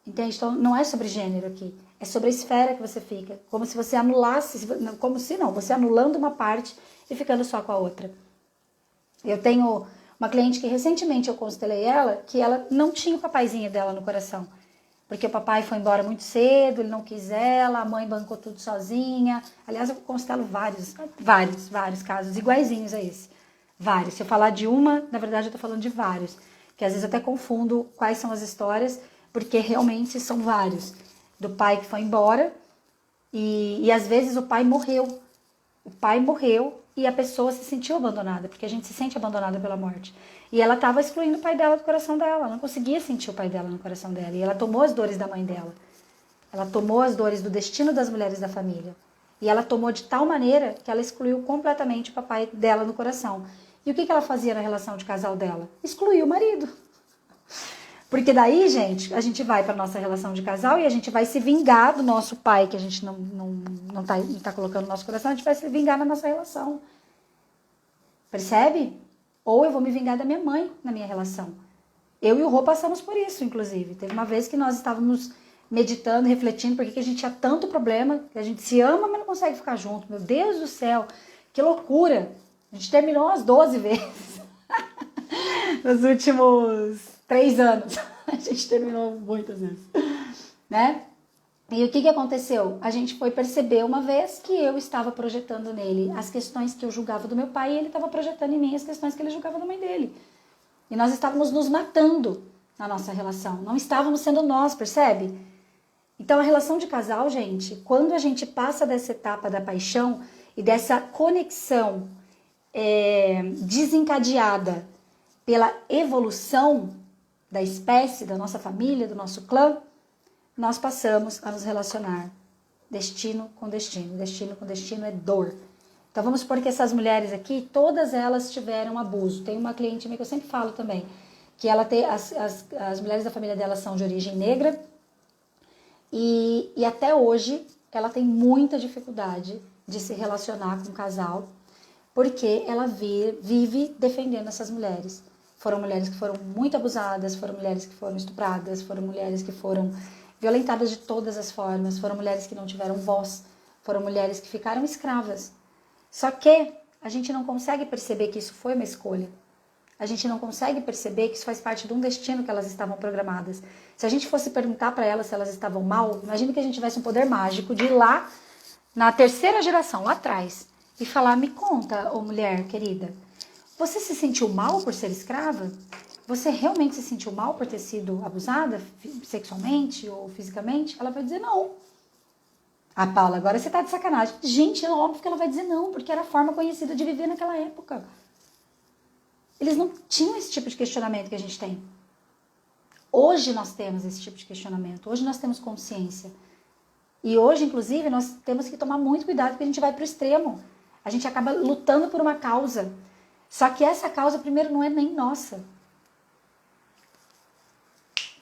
Entende? Então, não é sobre gênero aqui. É sobre a esfera que você fica. Como se você anulasse, você anulando uma parte e ficando só com a outra. Eu tenho uma cliente que recentemente eu constelei ela, que ela não tinha o papaizinho dela no coração. Porque o papai foi embora muito cedo, ele não quis ela, a mãe bancou tudo sozinha. Aliás, eu constelo vários casos iguaizinhos a esse. Vários. Se eu falar de uma, na verdade eu tô falando de vários. Que às vezes eu até confundo quais são as histórias, porque realmente são vários. Do pai que foi embora e às vezes o pai morreu. O pai morreu e a pessoa se sentiu abandonada, porque a gente se sente abandonada pela morte. E ela estava excluindo o pai dela do coração dela, ela não conseguia sentir o pai dela no coração dela. E ela tomou as dores da mãe dela. Ela tomou as dores do destino das mulheres da família. E ela tomou de tal maneira que ela excluiu completamente o papai dela no coração. E o que ela fazia na relação de casal dela? Excluiu o marido. Porque daí, gente, a gente vai para nossa relação de casal e a gente vai se vingar do nosso pai, que a gente não tá colocando no nosso coração, a gente vai se vingar na nossa relação. Percebe? Ou eu vou me vingar da minha mãe na minha relação. Eu e o Rô passamos por isso, inclusive. Teve uma vez que nós estávamos meditando, refletindo, porque a gente tinha tanto problema, que a gente se ama, mas não consegue ficar junto. Meu Deus do céu, que loucura! A gente terminou umas 12 vezes. Nos últimos 3 anos. A gente terminou muitas vezes. Né? E o que aconteceu? A gente foi perceber uma vez que eu estava projetando nele as questões que eu julgava do meu pai e ele estava projetando em mim as questões que ele julgava da mãe dele. E nós estávamos nos matando na nossa relação. Não estávamos sendo nós, percebe? Então a relação de casal, gente, quando a gente passa dessa etapa da paixão e dessa conexão desencadeada pela evolução da espécie, da nossa família, do nosso clã, nós passamos a nos relacionar destino com destino. Destino com destino é dor. Então vamos supor que essas mulheres aqui, todas elas tiveram abuso. Tem uma cliente minha que eu sempre falo também, que ela tem, as mulheres da família dela são de origem negra e até hoje ela tem muita dificuldade de se relacionar com o casal, porque ela vive defendendo essas mulheres. Foram mulheres que foram muito abusadas, foram mulheres que foram estupradas, foram mulheres que foram violentadas de todas as formas, foram mulheres que não tiveram voz, foram mulheres que ficaram escravas. Só que a gente não consegue perceber que isso foi uma escolha. A gente não consegue perceber que isso faz parte de um destino que elas estavam programadas. Se a gente fosse perguntar para elas se elas estavam mal, imagina que a gente tivesse um poder mágico de ir lá na 3ª geração, lá atrás, e falar, me conta, ô mulher querida, você se sentiu mal por ser escrava? Você realmente se sentiu mal por ter sido abusada sexualmente ou fisicamente? Ela vai dizer não. A Paula, agora você tá de sacanagem. Gente, é óbvio que ela vai dizer não, porque era a forma conhecida de viver naquela época. Eles não tinham esse tipo de questionamento que a gente tem. Hoje nós temos esse tipo de questionamento. Hoje nós temos consciência. E hoje, inclusive, nós temos que tomar muito cuidado porque a gente vai para o extremo. A gente acaba lutando por uma causa. Só que essa causa, primeiro, não é nem nossa.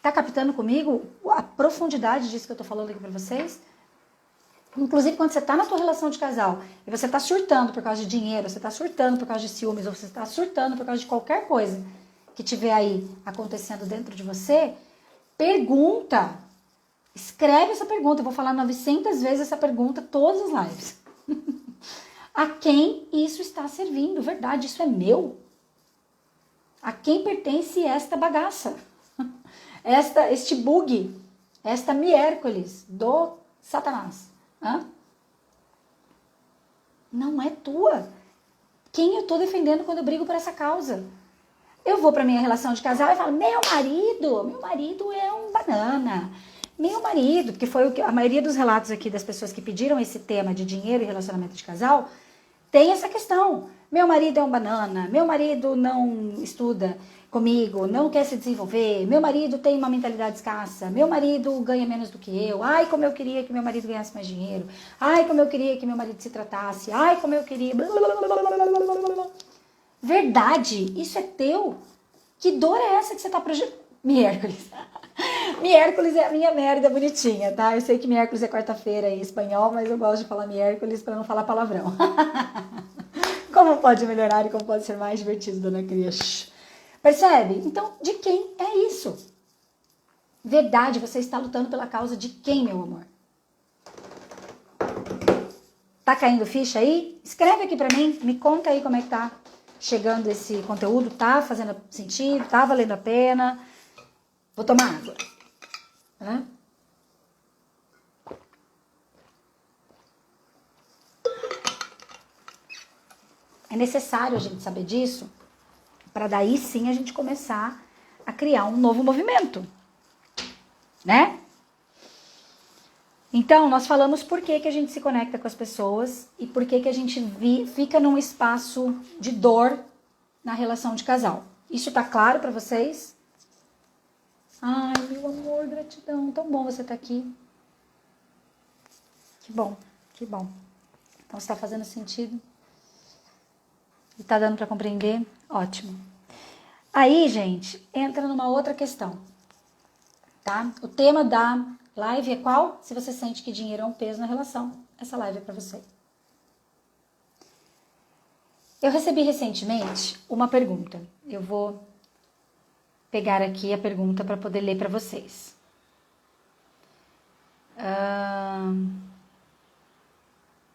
Tá captando comigo a profundidade disso que eu tô falando aqui para vocês? Inclusive, quando você tá na tua relação de casal e você tá surtando por causa de dinheiro, você tá surtando por causa de ciúmes, ou você tá surtando por causa de qualquer coisa que tiver aí acontecendo dentro de você, pergunta. Escreve essa pergunta. Eu vou falar 900 vezes essa pergunta todas as lives. A quem isso está servindo? Verdade, isso é meu? A quem pertence esta bagaça? Este bug, esta miércoles do Satanás? Hã? Não é tua. Quem eu tô defendendo quando eu brigo por essa causa? Eu vou pra minha relação de casal e falo, meu marido é um banana. Meu marido, porque foi o que a maioria dos relatos aqui das pessoas que pediram esse tema de dinheiro e relacionamento de casal, tem essa questão. Meu marido é um banana, meu marido não estuda comigo, não quer se desenvolver, meu marido tem uma mentalidade escassa, meu marido ganha menos do que eu, ai, como eu queria que meu marido ganhasse mais dinheiro, ai, como eu queria que meu marido se tratasse, ai, como eu queria... Verdade, isso é teu. Que dor é essa que você tá projetando? Miércoles. Miércoles é a minha merda bonitinha, tá? Eu sei que miércoles é quarta-feira em espanhol, mas eu gosto de falar miércoles para não falar palavrão. Como pode melhorar e como pode ser mais divertido, dona Cria? Percebe? Então, de quem é isso? Verdade, você está lutando pela causa de quem, meu amor? Tá caindo ficha aí? Escreve aqui pra mim, me conta aí como é que tá chegando esse conteúdo, tá fazendo sentido, tá valendo a pena. Vou tomar água. Tá? É necessário a gente saber disso para daí sim a gente começar a criar um novo movimento, né? Então, nós falamos por que a gente se conecta com as pessoas e por que a gente fica num espaço de dor na relação de casal. Isso tá claro para vocês? Ai, meu amor, gratidão. Tão bom você estar aqui. Que bom, que bom. Então, está fazendo sentido? E tá dando para compreender? Ótimo. Aí, gente, entra numa outra questão, tá? O tema da live é qual? Se você sente que dinheiro é um peso na relação, essa live é para você. Eu recebi recentemente uma pergunta. Eu vou pegar aqui a pergunta para poder ler para vocês.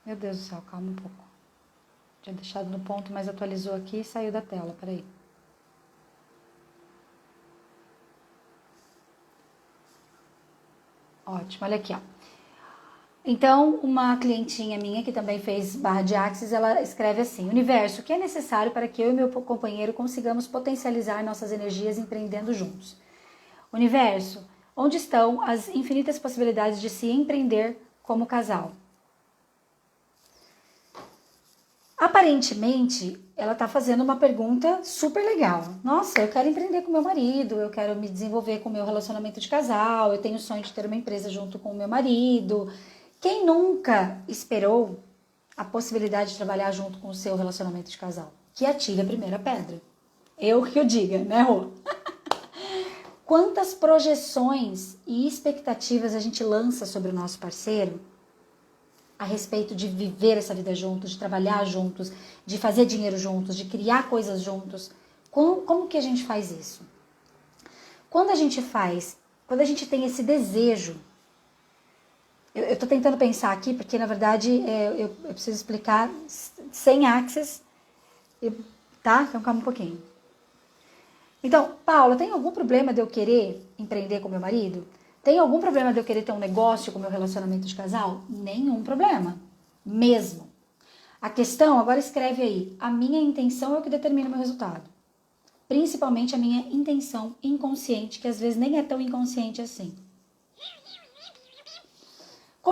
Meu Deus do céu, calma um pouco. Tinha deixado no ponto, mas atualizou aqui e saiu da tela, peraí. Ótimo, olha aqui, ó. Então, uma clientinha minha que também fez barra de Axis, ela escreve assim: Universo, o que é necessário para que eu e meu companheiro consigamos potencializar nossas energias empreendendo juntos? Universo, onde estão as infinitas possibilidades de se empreender como casal? Aparentemente, ela está fazendo uma pergunta super legal. Nossa, eu quero empreender com meu marido, eu quero me desenvolver com o meu relacionamento de casal, eu tenho o sonho de ter uma empresa junto com o meu marido. Quem nunca esperou a possibilidade de trabalhar junto com o seu relacionamento de casal? Que atire a primeira pedra. Eu que o diga, né, Rô? Quantas projeções e expectativas a gente lança sobre o nosso parceiro a respeito de viver essa vida juntos, de trabalhar juntos, de fazer dinheiro juntos, de criar coisas juntos. Como que a gente faz isso? Quando a gente tem esse desejo, eu tô tentando pensar aqui, porque na verdade eu preciso explicar sem access, tá? Então calma um pouquinho. Então, Paula, tem algum problema de eu querer empreender com meu marido? Tem algum problema de eu querer ter um negócio com o meu relacionamento de casal? Nenhum problema. Mesmo. A questão, agora escreve aí, a minha intenção é o que determina o meu resultado. Principalmente a minha intenção inconsciente, que às vezes nem é tão inconsciente assim.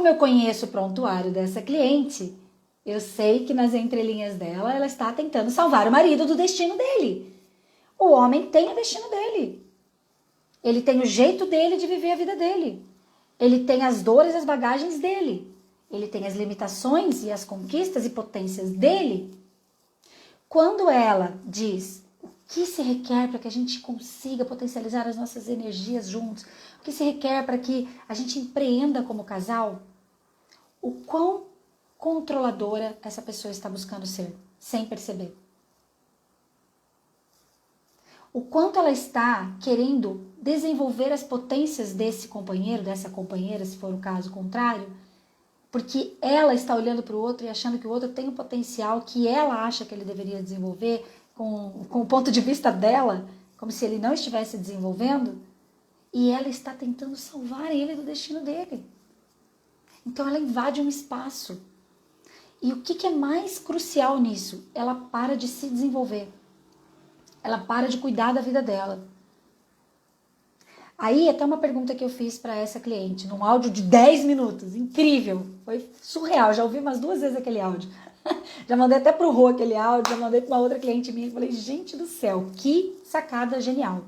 Como eu conheço o prontuário dessa cliente, eu sei que nas entrelinhas dela, ela está tentando salvar o marido do destino dele. O homem tem o destino dele. Ele tem o jeito dele de viver a vida dele. Ele tem as dores e as bagagens dele. Ele tem as limitações e as conquistas e potências dele. Quando ela diz o que se requer para que a gente consiga potencializar as nossas energias juntos, o que se requer para que a gente empreenda como casal, o quão controladora essa pessoa está buscando ser, sem perceber. O quanto ela está querendo desenvolver as potências desse companheiro, dessa companheira, se for o caso contrário, porque ela está olhando para o outro e achando que o outro tem um potencial que ela acha que ele deveria desenvolver com o ponto de vista dela, como se ele não estivesse desenvolvendo, e ela está tentando salvar ele do destino dele. Então ela invade um espaço. E o que é mais crucial nisso? Ela para de se desenvolver. Ela para de cuidar da vida dela. Aí até uma pergunta que eu fiz para essa cliente, num áudio de 10 minutos, incrível, foi surreal, já ouvi umas 2 vezes aquele áudio. Já mandei até pro Rô aquele áudio, já mandei para uma outra cliente minha, falei, gente do céu, que sacada genial.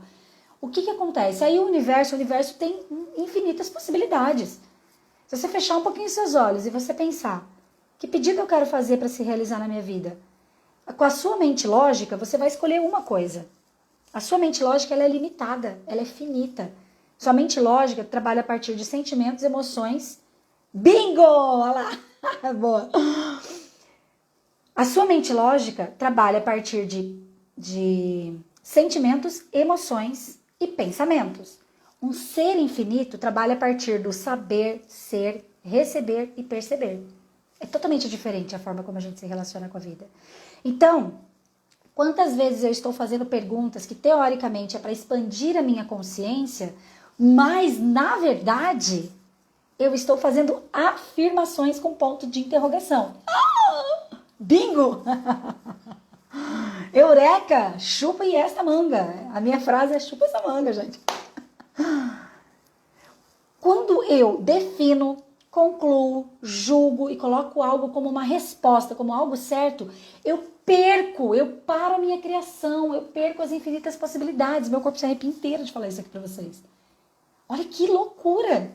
O que acontece? Aí o universo tem infinitas possibilidades. Se você fechar um pouquinho os seus olhos e você pensar, que pedido eu quero fazer para se realizar na minha vida? Com a sua mente lógica, você vai escolher uma coisa. A sua mente lógica ela é limitada, ela é finita. Sua mente lógica trabalha a partir de sentimentos, emoções. Bingo! Olha lá! Boa! A sua mente lógica trabalha a partir de sentimentos, emoções e pensamentos. Um ser infinito trabalha a partir do saber, ser, receber e perceber. É totalmente diferente a forma como a gente se relaciona com a vida. Então, quantas vezes eu estou fazendo perguntas que teoricamente é para expandir a minha consciência, mas na verdade eu estou fazendo afirmações com ponto de interrogação. Bingo! Eureka! Chupa e esta manga. A minha frase é chupa essa manga, gente. Quando eu defino, concluo, julgo e coloco algo como uma resposta, como algo certo, eu paro a minha criação, eu perco as infinitas possibilidades. Meu corpo se arrepia inteiro de falar isso aqui pra vocês. Olha que loucura!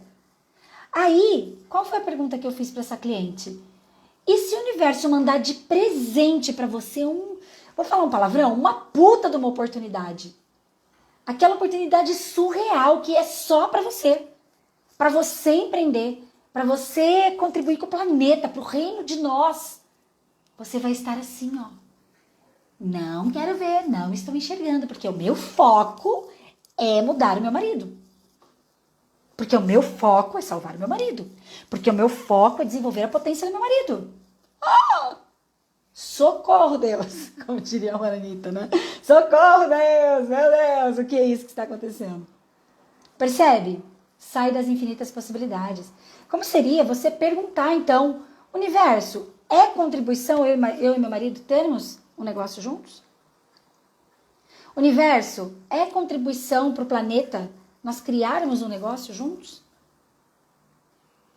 Aí, qual foi a pergunta que eu fiz para essa cliente? E se o universo mandar de presente para você vou falar um palavrão, uma puta de uma oportunidade. Aquela oportunidade surreal que é só para você empreender, para você contribuir com o planeta, para o reino de nós. Você vai estar assim, ó. Não quero ver, não estou enxergando, porque o meu foco é mudar o meu marido. Porque o meu foco é salvar o meu marido. Porque o meu foco é desenvolver a potência do meu marido. Ah! Socorro, Deus! Como diria a Maranita, né? Socorro, Deus! Meu Deus! O que é isso que está acontecendo? Percebe? Sai das infinitas possibilidades. Como seria você perguntar, então, universo, é contribuição eu e meu marido termos um negócio juntos? Universo, é contribuição para o planeta nós criarmos um negócio juntos?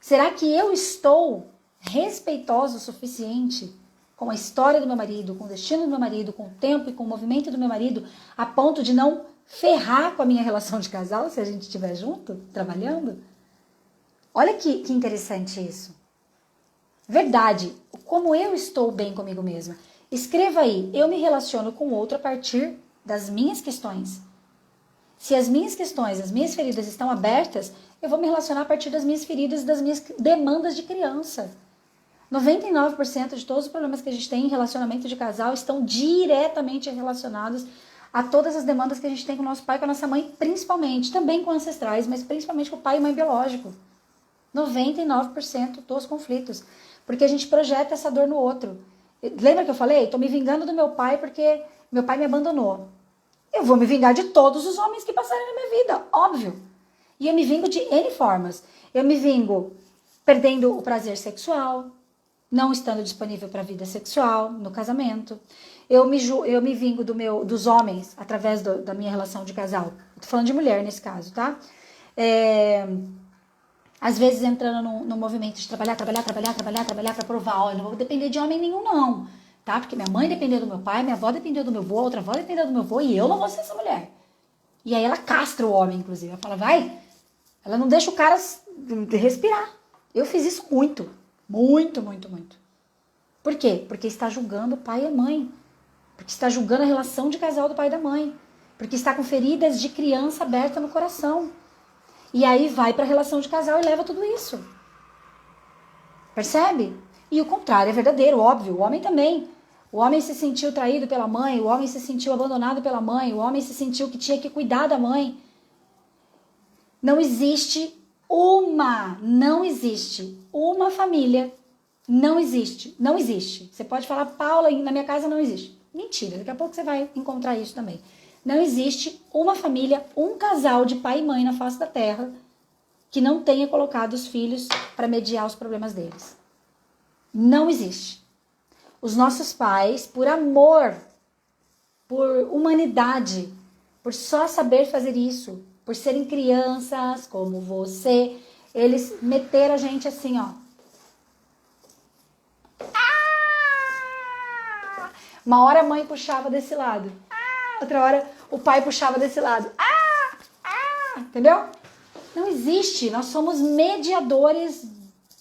Será que eu estou respeitosa o suficiente com a história do meu marido, com o destino do meu marido, com o tempo e com o movimento do meu marido, a ponto de não ferrar com a minha relação de casal se a gente estiver junto, trabalhando? Olha que interessante isso. Verdade, como eu estou bem comigo mesma. Escreva aí, eu me relaciono com o outro a partir das minhas questões. Se as minhas questões, as minhas feridas estão abertas, eu vou me relacionar a partir das minhas feridas e das minhas demandas de criança. 99% de todos os problemas que a gente tem em relacionamento de casal estão diretamente relacionados a todas as demandas que a gente tem com o nosso pai e com a nossa mãe, principalmente, também com ancestrais, mas principalmente com o pai e mãe biológico. 99% dos conflitos. Porque a gente projeta essa dor no outro. Lembra que eu falei? Estou me vingando do meu pai porque meu pai me abandonou. Eu vou me vingar de todos os homens que passarem na minha vida, óbvio. E eu me vingo de N formas. Eu me vingo perdendo o prazer sexual, não estando disponível para a vida sexual, no casamento. Eu me vingo dos homens através da minha relação de casal. Estou falando de mulher nesse caso, tá? Às vezes entrando no movimento de trabalhar para provar, olha, não vou depender de homem nenhum não, tá? Porque minha mãe dependeu do meu pai, minha avó dependeu do meu avô, outra avó dependeu do meu avô e eu não vou ser essa mulher. E aí ela castra o homem, inclusive. Ela fala, vai. Ela não deixa o cara respirar. Eu fiz isso muito. Muito. Por quê? Porque está julgando o pai e a mãe. Porque está julgando a relação de casal do pai e da mãe. Porque está com feridas de criança aberta no coração. E aí vai para a relação de casal e leva tudo isso. Percebe? E o contrário é verdadeiro, óbvio. O homem também. O homem se sentiu traído pela mãe, o homem se sentiu abandonado pela mãe, o homem se sentiu que tinha que cuidar da mãe. Não existe uma família. Não existe. Você pode falar, Paula, na minha casa não existe. Mentira, daqui a pouco você vai encontrar isso também. Não existe uma família, um casal de pai e mãe na face da terra que não tenha colocado os filhos para mediar os problemas deles. Não existe. Os nossos pais, por amor, por humanidade, por só saber fazer isso, por serem crianças como você, eles meteram a gente assim, ó. Uma hora a mãe puxava desse lado. Outra hora o pai puxava desse lado. Entendeu? Não existe. Nós somos mediadores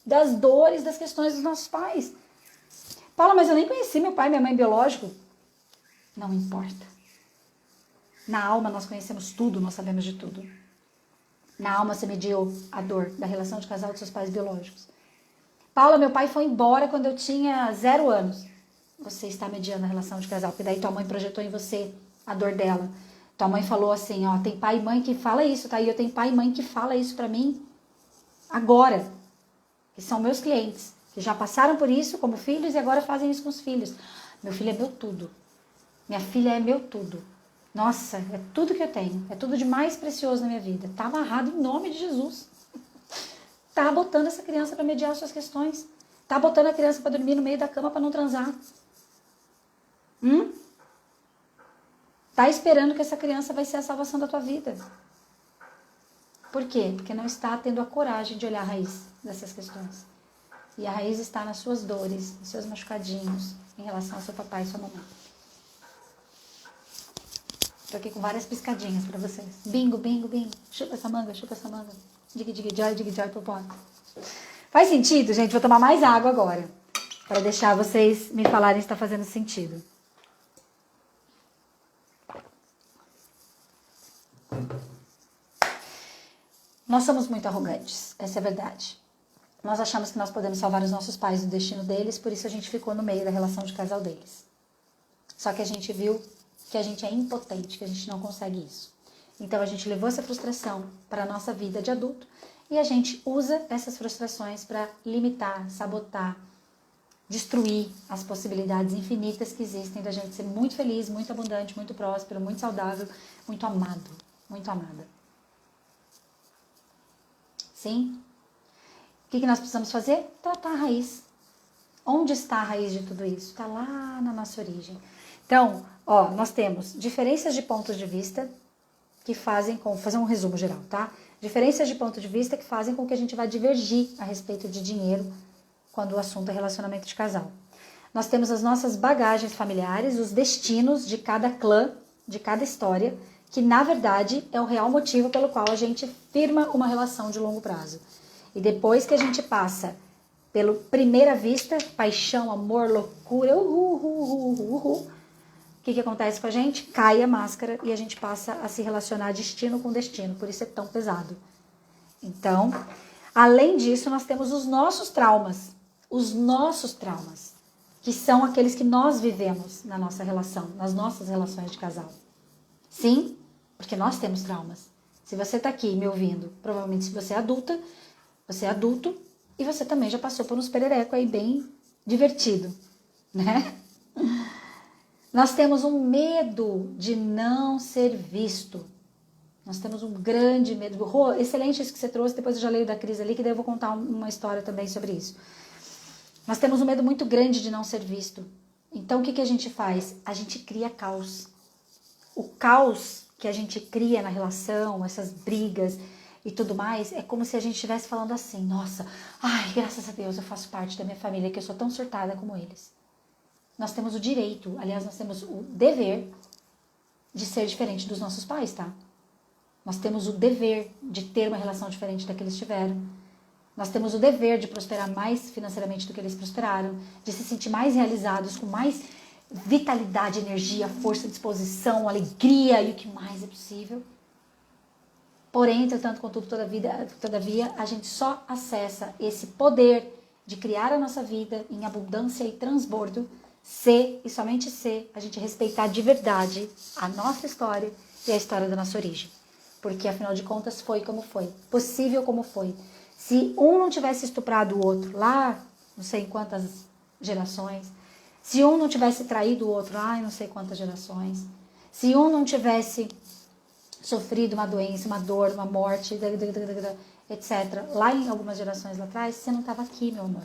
das dores, das questões dos nossos pais. Paula, mas eu nem conheci meu pai e minha mãe biológico. Não importa. Na alma nós conhecemos tudo, nós sabemos de tudo. Na alma você mediou a dor da relação de casal dos seus pais biológicos. Paula, meu pai foi embora quando eu tinha 0 anos. Você está mediando a relação de casal, porque daí tua mãe projetou em você a dor dela. Tua mãe falou assim, ó, tem pai e mãe que fala isso, tá? E eu tenho pai e mãe que fala isso pra mim agora, que são meus clientes, que já passaram por isso como filhos e agora fazem isso com os filhos. Meu filho é meu tudo. Minha filha é meu tudo. Nossa, é tudo que eu tenho. É tudo de mais precioso na minha vida. Tá amarrado em nome de Jesus. Tá botando essa criança para mediar as suas questões. Tá botando a criança para dormir no meio da cama para não transar. Tá esperando que essa criança vai ser a salvação da tua vida. Por quê? Porque não está tendo a coragem de olhar a raiz dessas questões. E a raiz está nas suas dores, nos seus machucadinhos, em relação ao seu papai e sua mamãe. Tô aqui com várias piscadinhas pra vocês. Bingo, bingo, bingo. Chupa essa manga, chupa essa manga. Dig, dig, joy, popó. Faz sentido, gente? Vou tomar mais água agora. Para deixar vocês me falarem se tá fazendo sentido. Nós somos muito arrogantes. Essa é a verdade. Nós achamos que nós podemos salvar os nossos pais do destino deles, por isso a gente ficou no meio da relação de casal deles. Só que a gente viu que a gente é impotente, que a gente não consegue isso. Então a gente levou essa frustração para a nossa vida de adulto e a gente usa essas frustrações para limitar, sabotar, destruir as possibilidades infinitas que existem da gente ser muito feliz, muito abundante, muito próspero, muito saudável, muito amado, muito amada. Sim? O que nós precisamos fazer? Tratar a raiz. Onde está a raiz de tudo isso? Está lá na nossa origem. Então, ó, nós temos diferenças de pontos de vista que fazem com... Vou fazer um resumo geral, tá? Diferenças de ponto de vista que fazem com que a gente vá divergir a respeito de dinheiro quando o assunto é relacionamento de casal. Nós temos as nossas bagagens familiares, os destinos de cada clã, de cada história, que na verdade é o real motivo pelo qual a gente firma uma relação de longo prazo. E depois que a gente passa pela primeira vista, paixão, amor, loucura, o que acontece com a gente? Cai a máscara e a gente passa a se relacionar destino com destino, por isso é tão pesado. Então, além disso, nós temos os nossos traumas, que são aqueles que nós vivemos na nossa relação, nas nossas relações de casal. Sim, porque nós temos traumas. Se você está aqui me ouvindo, provavelmente se você é adulta, você é adulto e você também já passou por uns perereco aí bem divertido, né? Nós temos um medo de não ser visto. Nós temos um grande medo. Rô, excelente isso que você trouxe, depois eu já leio da Cris ali, que daí eu vou contar uma história também sobre isso. Nós temos um medo muito grande de não ser visto. Então o que a gente faz? A gente cria caos. O caos que a gente cria na relação, essas brigas, e tudo mais, é como se a gente estivesse falando assim, nossa, ai, graças a Deus eu faço parte da minha família, que eu sou tão surtada como eles. Nós temos o direito, aliás, nós temos o dever de ser diferente dos nossos pais, tá? Nós temos o dever de ter uma relação diferente da que eles tiveram. Nós temos o dever de prosperar mais financeiramente do que eles prosperaram, de se sentir mais realizados, com mais vitalidade, energia, força, disposição, alegria e o que mais é possível. Porém, entretanto, contudo, todavia, a gente só acessa esse poder de criar a nossa vida em abundância e transbordo se, e somente se, a gente respeitar de verdade a nossa história e a história da nossa origem. Porque, afinal de contas, foi como foi. Possível como foi. Se um não tivesse estuprado o outro lá, não sei em quantas gerações, se um não tivesse traído o outro lá, em não sei quantas gerações, se um não tivesse sofrido uma doença, uma dor, uma morte, etc., lá em algumas gerações lá atrás, você não estava aqui, meu amor.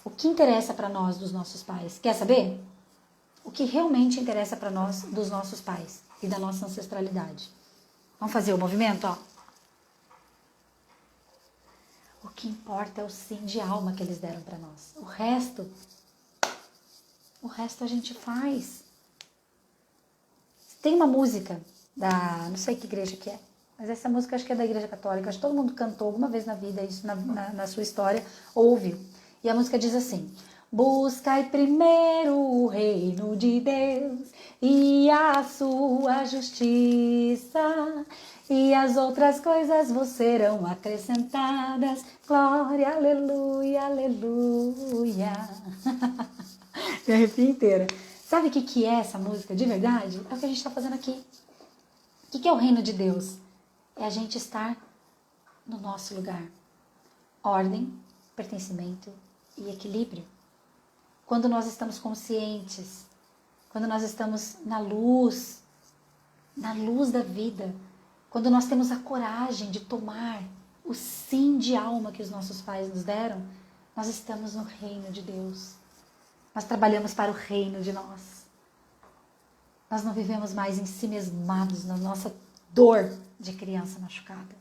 O que interessa para nós dos nossos pais? Quer saber? O que realmente interessa para nós dos nossos pais e da nossa ancestralidade? Vamos fazer o movimento, ó. O que importa é o sim de alma que eles deram para nós. O resto a gente faz. Tem uma música não sei que igreja que é, mas essa música acho que é da Igreja Católica. Acho que todo mundo cantou alguma vez na vida isso na sua história, ou ouviu. E a música diz assim: buscai primeiro o reino de Deus e a sua justiça, e as outras coisas vos serão acrescentadas. Glória, aleluia, aleluia. Me arrepio inteira. Sabe o que é essa música de verdade? É o que a gente está fazendo aqui. O que é o reino de Deus? É a gente estar no nosso lugar. Ordem, pertencimento e equilíbrio. Quando nós estamos conscientes, quando nós estamos na luz da vida, quando nós temos a coragem de tomar o sim de alma que os nossos pais nos deram, nós estamos no reino de Deus. Nós trabalhamos para o reino de nós. Nós não vivemos mais em si mesmados na nossa dor de criança machucada.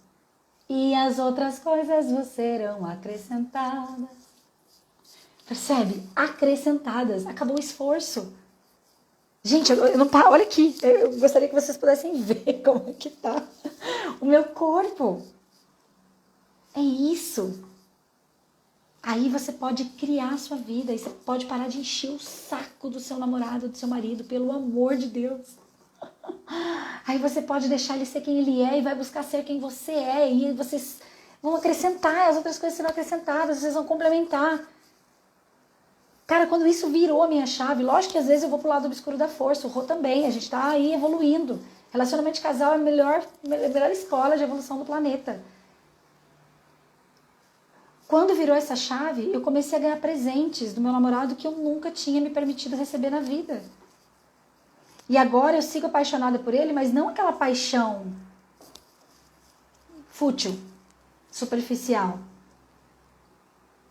E as outras coisas vos serão acrescentadas. Percebe? Acrescentadas. Acabou o esforço. Gente, eu não paro. Olha aqui. Eu gostaria que vocês pudessem ver como é que tá o meu corpo. É isso. Aí você pode criar a sua vida. Aí você pode parar de encher o saco do seu namorado, do seu marido, pelo amor de Deus. Aí você pode deixar ele ser quem ele é e vai buscar ser quem você é. E vocês vão acrescentar, as outras coisas serão acrescentadas, vocês vão complementar. Cara, quando isso virou a minha chave, lógico que às vezes eu vou pro lado obscuro da força, o Rô também, a gente tá aí evoluindo. Relacionamento de casal é a melhor escola de evolução do planeta. Quando virou essa chave, eu comecei a ganhar presentes do meu namorado que eu nunca tinha me permitido receber na vida. E agora eu sigo apaixonada por ele, mas não aquela paixão fútil, superficial.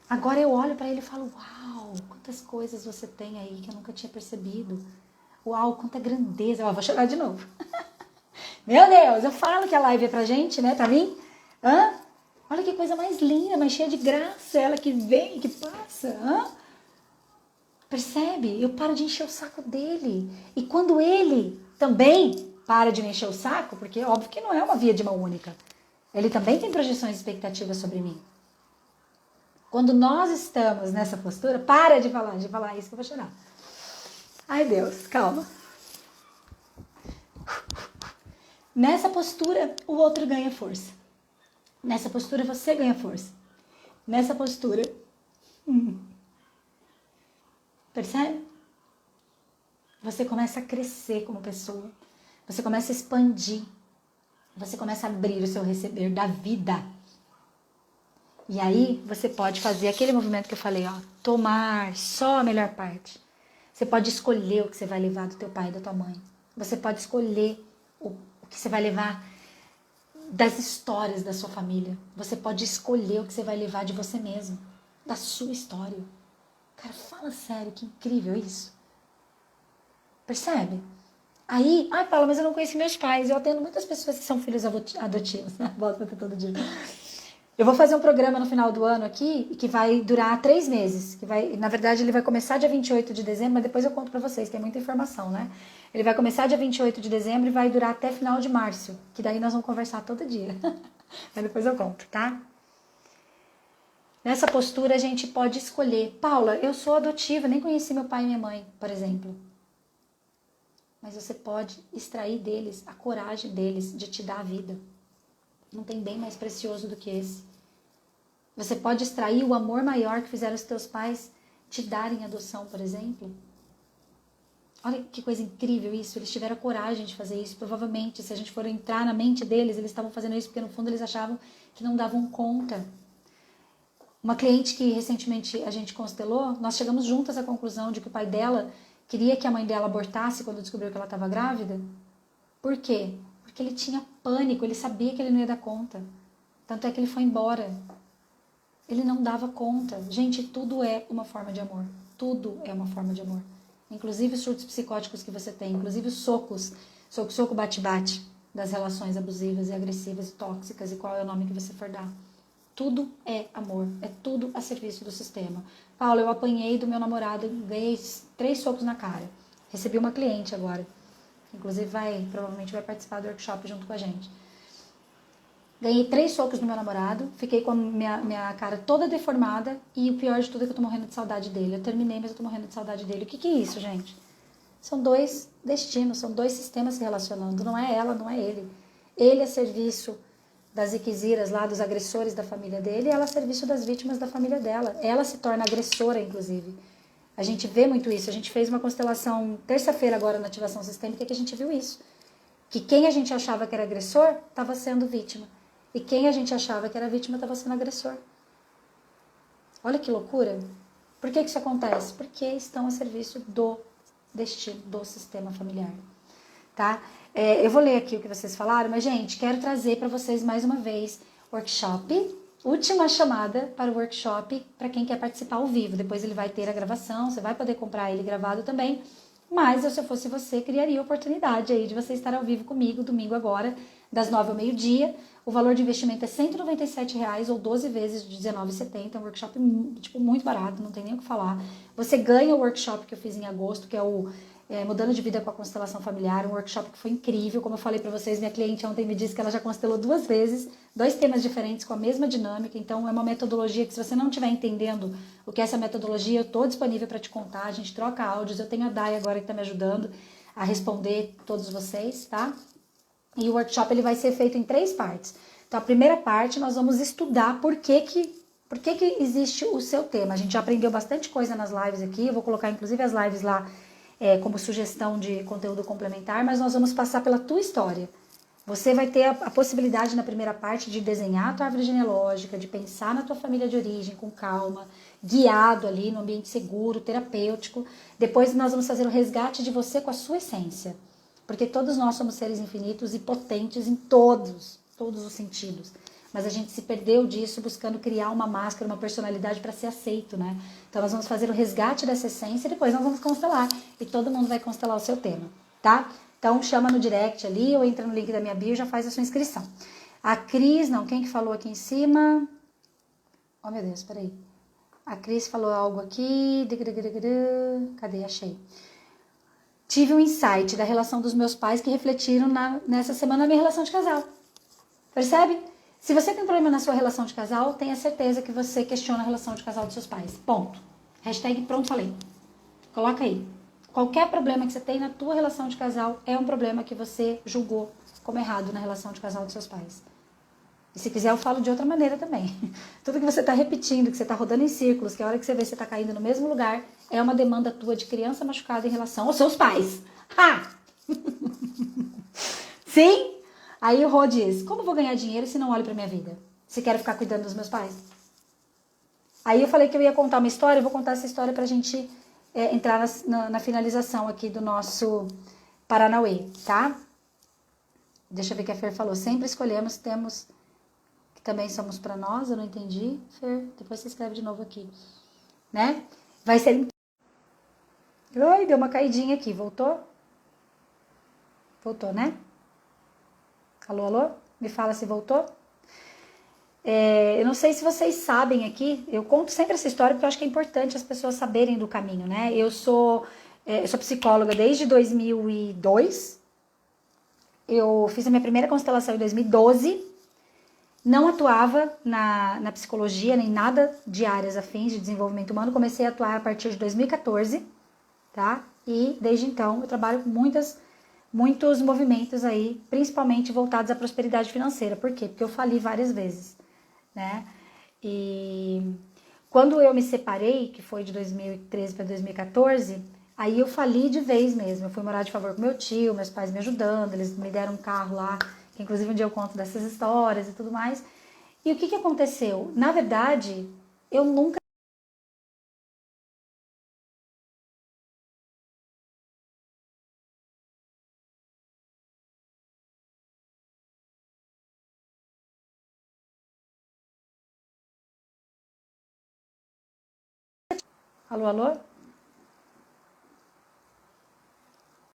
Agora eu olho para ele e falo, uau, quantas coisas você tem aí que eu nunca tinha percebido. Uau, quanta grandeza. Vou chorar de novo. Meu Deus, eu falo que a live é pra gente, né? Pra mim. Hã? Olha que coisa mais linda, mais cheia de graça. Ela que vem, que passa. Hã? Percebe? Eu paro de encher o saco dele. E quando ele também para de me encher o saco, porque é óbvio que não é uma via de mão única. Ele também tem projeções e expectativas sobre mim. Quando nós estamos nessa postura, para de falar isso que eu vou chorar. Ai, Deus, calma. Nessa postura, o outro ganha força. Nessa postura, você ganha força. Nessa postura... Percebe? Você começa a crescer como pessoa. Você começa a expandir. Você começa a abrir o seu receber da vida. E aí, você pode fazer aquele movimento que eu falei, ó. Tomar só a melhor parte. Você pode escolher o que você vai levar do teu pai e da tua mãe. Você pode escolher o que você vai levar das histórias da sua família. Você pode escolher o que você vai levar de você mesmo. Da sua história. Cara, fala sério, que incrível isso. Percebe? Aí, ai, Paula, mas eu não conheci meus pais. Eu atendo muitas pessoas que são filhos adotivos, né? Volto pra ter todo dia. Eu vou fazer um programa no final do ano aqui, que vai durar 3 meses. Que vai, na verdade, ele vai começar dia 28 de dezembro, mas depois eu conto pra vocês, tem muita informação, né? Ele vai começar dia 28 de dezembro e vai durar até final de março, que daí nós vamos conversar todo dia. Mas depois eu conto, tá? Nessa postura a gente pode escolher. Paula, eu sou adotiva, nem conheci meu pai e minha mãe, por exemplo. Mas você pode extrair deles a coragem deles de te dar a vida. Não tem bem mais precioso do que esse. Você pode extrair o amor maior que fizeram os teus pais te darem adoção, por exemplo. Olha que coisa incrível isso. Eles tiveram coragem de fazer isso. Provavelmente, se a gente for entrar na mente deles, eles estavam fazendo isso porque no fundo eles achavam que não davam conta. Uma cliente que recentemente a gente constelou, nós chegamos juntas à conclusão de que o pai dela queria que a mãe dela abortasse quando descobriu que ela estava grávida. Por quê? Porque ele tinha pânico, ele sabia que ele não ia dar conta. Tanto é que ele foi embora. Ele não dava conta. Gente, tudo é uma forma de amor. Tudo é uma forma de amor. Inclusive os surtos psicóticos que você tem, inclusive os socos, soco, bate-bate das relações abusivas e agressivas e tóxicas e qual é o nome que você for dar. Tudo é amor, é tudo a serviço do sistema. Paula, eu apanhei do meu namorado, ganhei 3 socos na cara. Recebi uma cliente agora, que inclusive provavelmente vai participar do workshop junto com a gente. Ganhei 3 socos do meu namorado, fiquei com a minha cara toda deformada e o pior de tudo é que eu tô morrendo de saudade dele. Eu terminei, mas eu tô morrendo de saudade dele. O que é isso, gente? São 2 destinos, são 2 sistemas se relacionando. Não é ela, não é ele. Ele é serviço das iquisiras lá, dos agressores da família dele, e ela a serviço das vítimas da família dela. Ela se torna agressora, inclusive. A gente vê muito isso. A gente fez uma constelação terça-feira agora na ativação sistêmica que a gente viu isso. Que quem a gente achava que era agressor estava sendo vítima. E quem a gente achava que era vítima estava sendo agressor. Olha que loucura. Por que isso acontece? Porque estão a serviço do destino, do sistema familiar. Tá? Eu vou ler aqui o que vocês falaram, mas, gente, quero trazer para vocês mais uma vez workshop, última chamada para o workshop para quem quer participar ao vivo. Depois ele vai ter a gravação, você vai poder comprar ele gravado também, mas se eu fosse você, criaria a oportunidade aí de você estar ao vivo comigo domingo agora, das 9 ao meio-dia. O valor de investimento é R$ 197,00 ou 12 vezes de R$19,70. É um workshop muito barato, não tem nem o que falar. Você ganha o workshop que eu fiz em agosto, que é o Mudando de Vida com a Constelação Familiar, um workshop que foi incrível. Como eu falei para vocês, minha cliente ontem me disse que ela já constelou 2 vezes, 2 temas diferentes com a mesma dinâmica. Então é uma metodologia que, se você não estiver entendendo o que é essa metodologia, eu estou disponível para te contar. A gente troca áudios, eu tenho a Dai agora que está me ajudando a responder todos vocês, tá? E o workshop ele vai ser feito em 3 partes. Então a primeira parte nós vamos estudar por que existe o seu tema. A gente já aprendeu bastante coisa nas lives aqui, eu vou colocar inclusive as lives lá como sugestão de conteúdo complementar, mas nós vamos passar pela tua história. Você vai ter a possibilidade na primeira parte de desenhar a tua árvore genealógica, de pensar na tua família de origem com calma, guiado ali no ambiente seguro, terapêutico. Depois nós vamos fazer o resgate de você com a sua essência. Porque todos nós somos seres infinitos e potentes em todos os sentidos. Mas a gente se perdeu disso buscando criar uma máscara, uma personalidade para ser aceito, né? Então nós vamos fazer o resgate dessa essência e depois nós vamos constelar. E todo mundo vai constelar o seu tema, tá? Então chama no direct ali ou entra no link da minha bio e já faz a sua inscrição. A Cris, não, quem que falou aqui em cima? Oh meu Deus, peraí. A Cris falou algo aqui. Cadê? Achei. Tive um insight da relação dos meus pais que refletiram nessa semana na minha relação de casal. Percebe? Se você tem problema na sua relação de casal, tenha certeza que você questiona a relação de casal dos seus pais. Ponto. Hashtag pronto, falei. Coloca aí. Qualquer problema que você tem na tua relação de casal é um problema que você julgou como errado na relação de casal dos seus pais. E se quiser eu falo de outra maneira também. Tudo que você está repetindo, que você está rodando em círculos, que a hora que você vê você está caindo no mesmo lugar, é uma demanda tua de criança machucada em relação aos seus pais. Ha! Sim? Aí o Rô diz, como vou ganhar dinheiro se não olho pra minha vida? Se quero ficar cuidando dos meus pais? Aí eu falei que eu ia contar uma história, eu vou contar essa história pra gente entrar na finalização aqui do nosso Paranauê, tá? Deixa eu ver o que a Fer falou. Sempre escolhemos, temos... que também somos pra nós, eu não entendi. Fer, depois você escreve de novo aqui. Né? Vai ser... Oi, deu uma caidinha aqui, voltou? Voltou, né? Alô, alô? Me fala se voltou. Eu não sei se vocês sabem aqui, eu conto sempre essa história porque eu acho que é importante as pessoas saberem do caminho, né? Eu sou psicóloga desde 2002, eu fiz a minha primeira constelação em 2012, não atuava na psicologia nem nada de áreas afins de desenvolvimento humano, comecei a atuar a partir de 2014, tá? E desde então eu trabalho com muitos movimentos aí, principalmente voltados à prosperidade financeira. Por quê? Porque eu fali várias vezes, né? E quando eu me separei, que foi de 2013 para 2014, aí eu fali de vez mesmo. Eu fui morar de favor com meu tio, meus pais me ajudando, eles me deram um carro lá, que inclusive um dia eu conto dessas histórias e tudo mais. E o que que aconteceu? Na verdade, eu nunca... Alô, alô?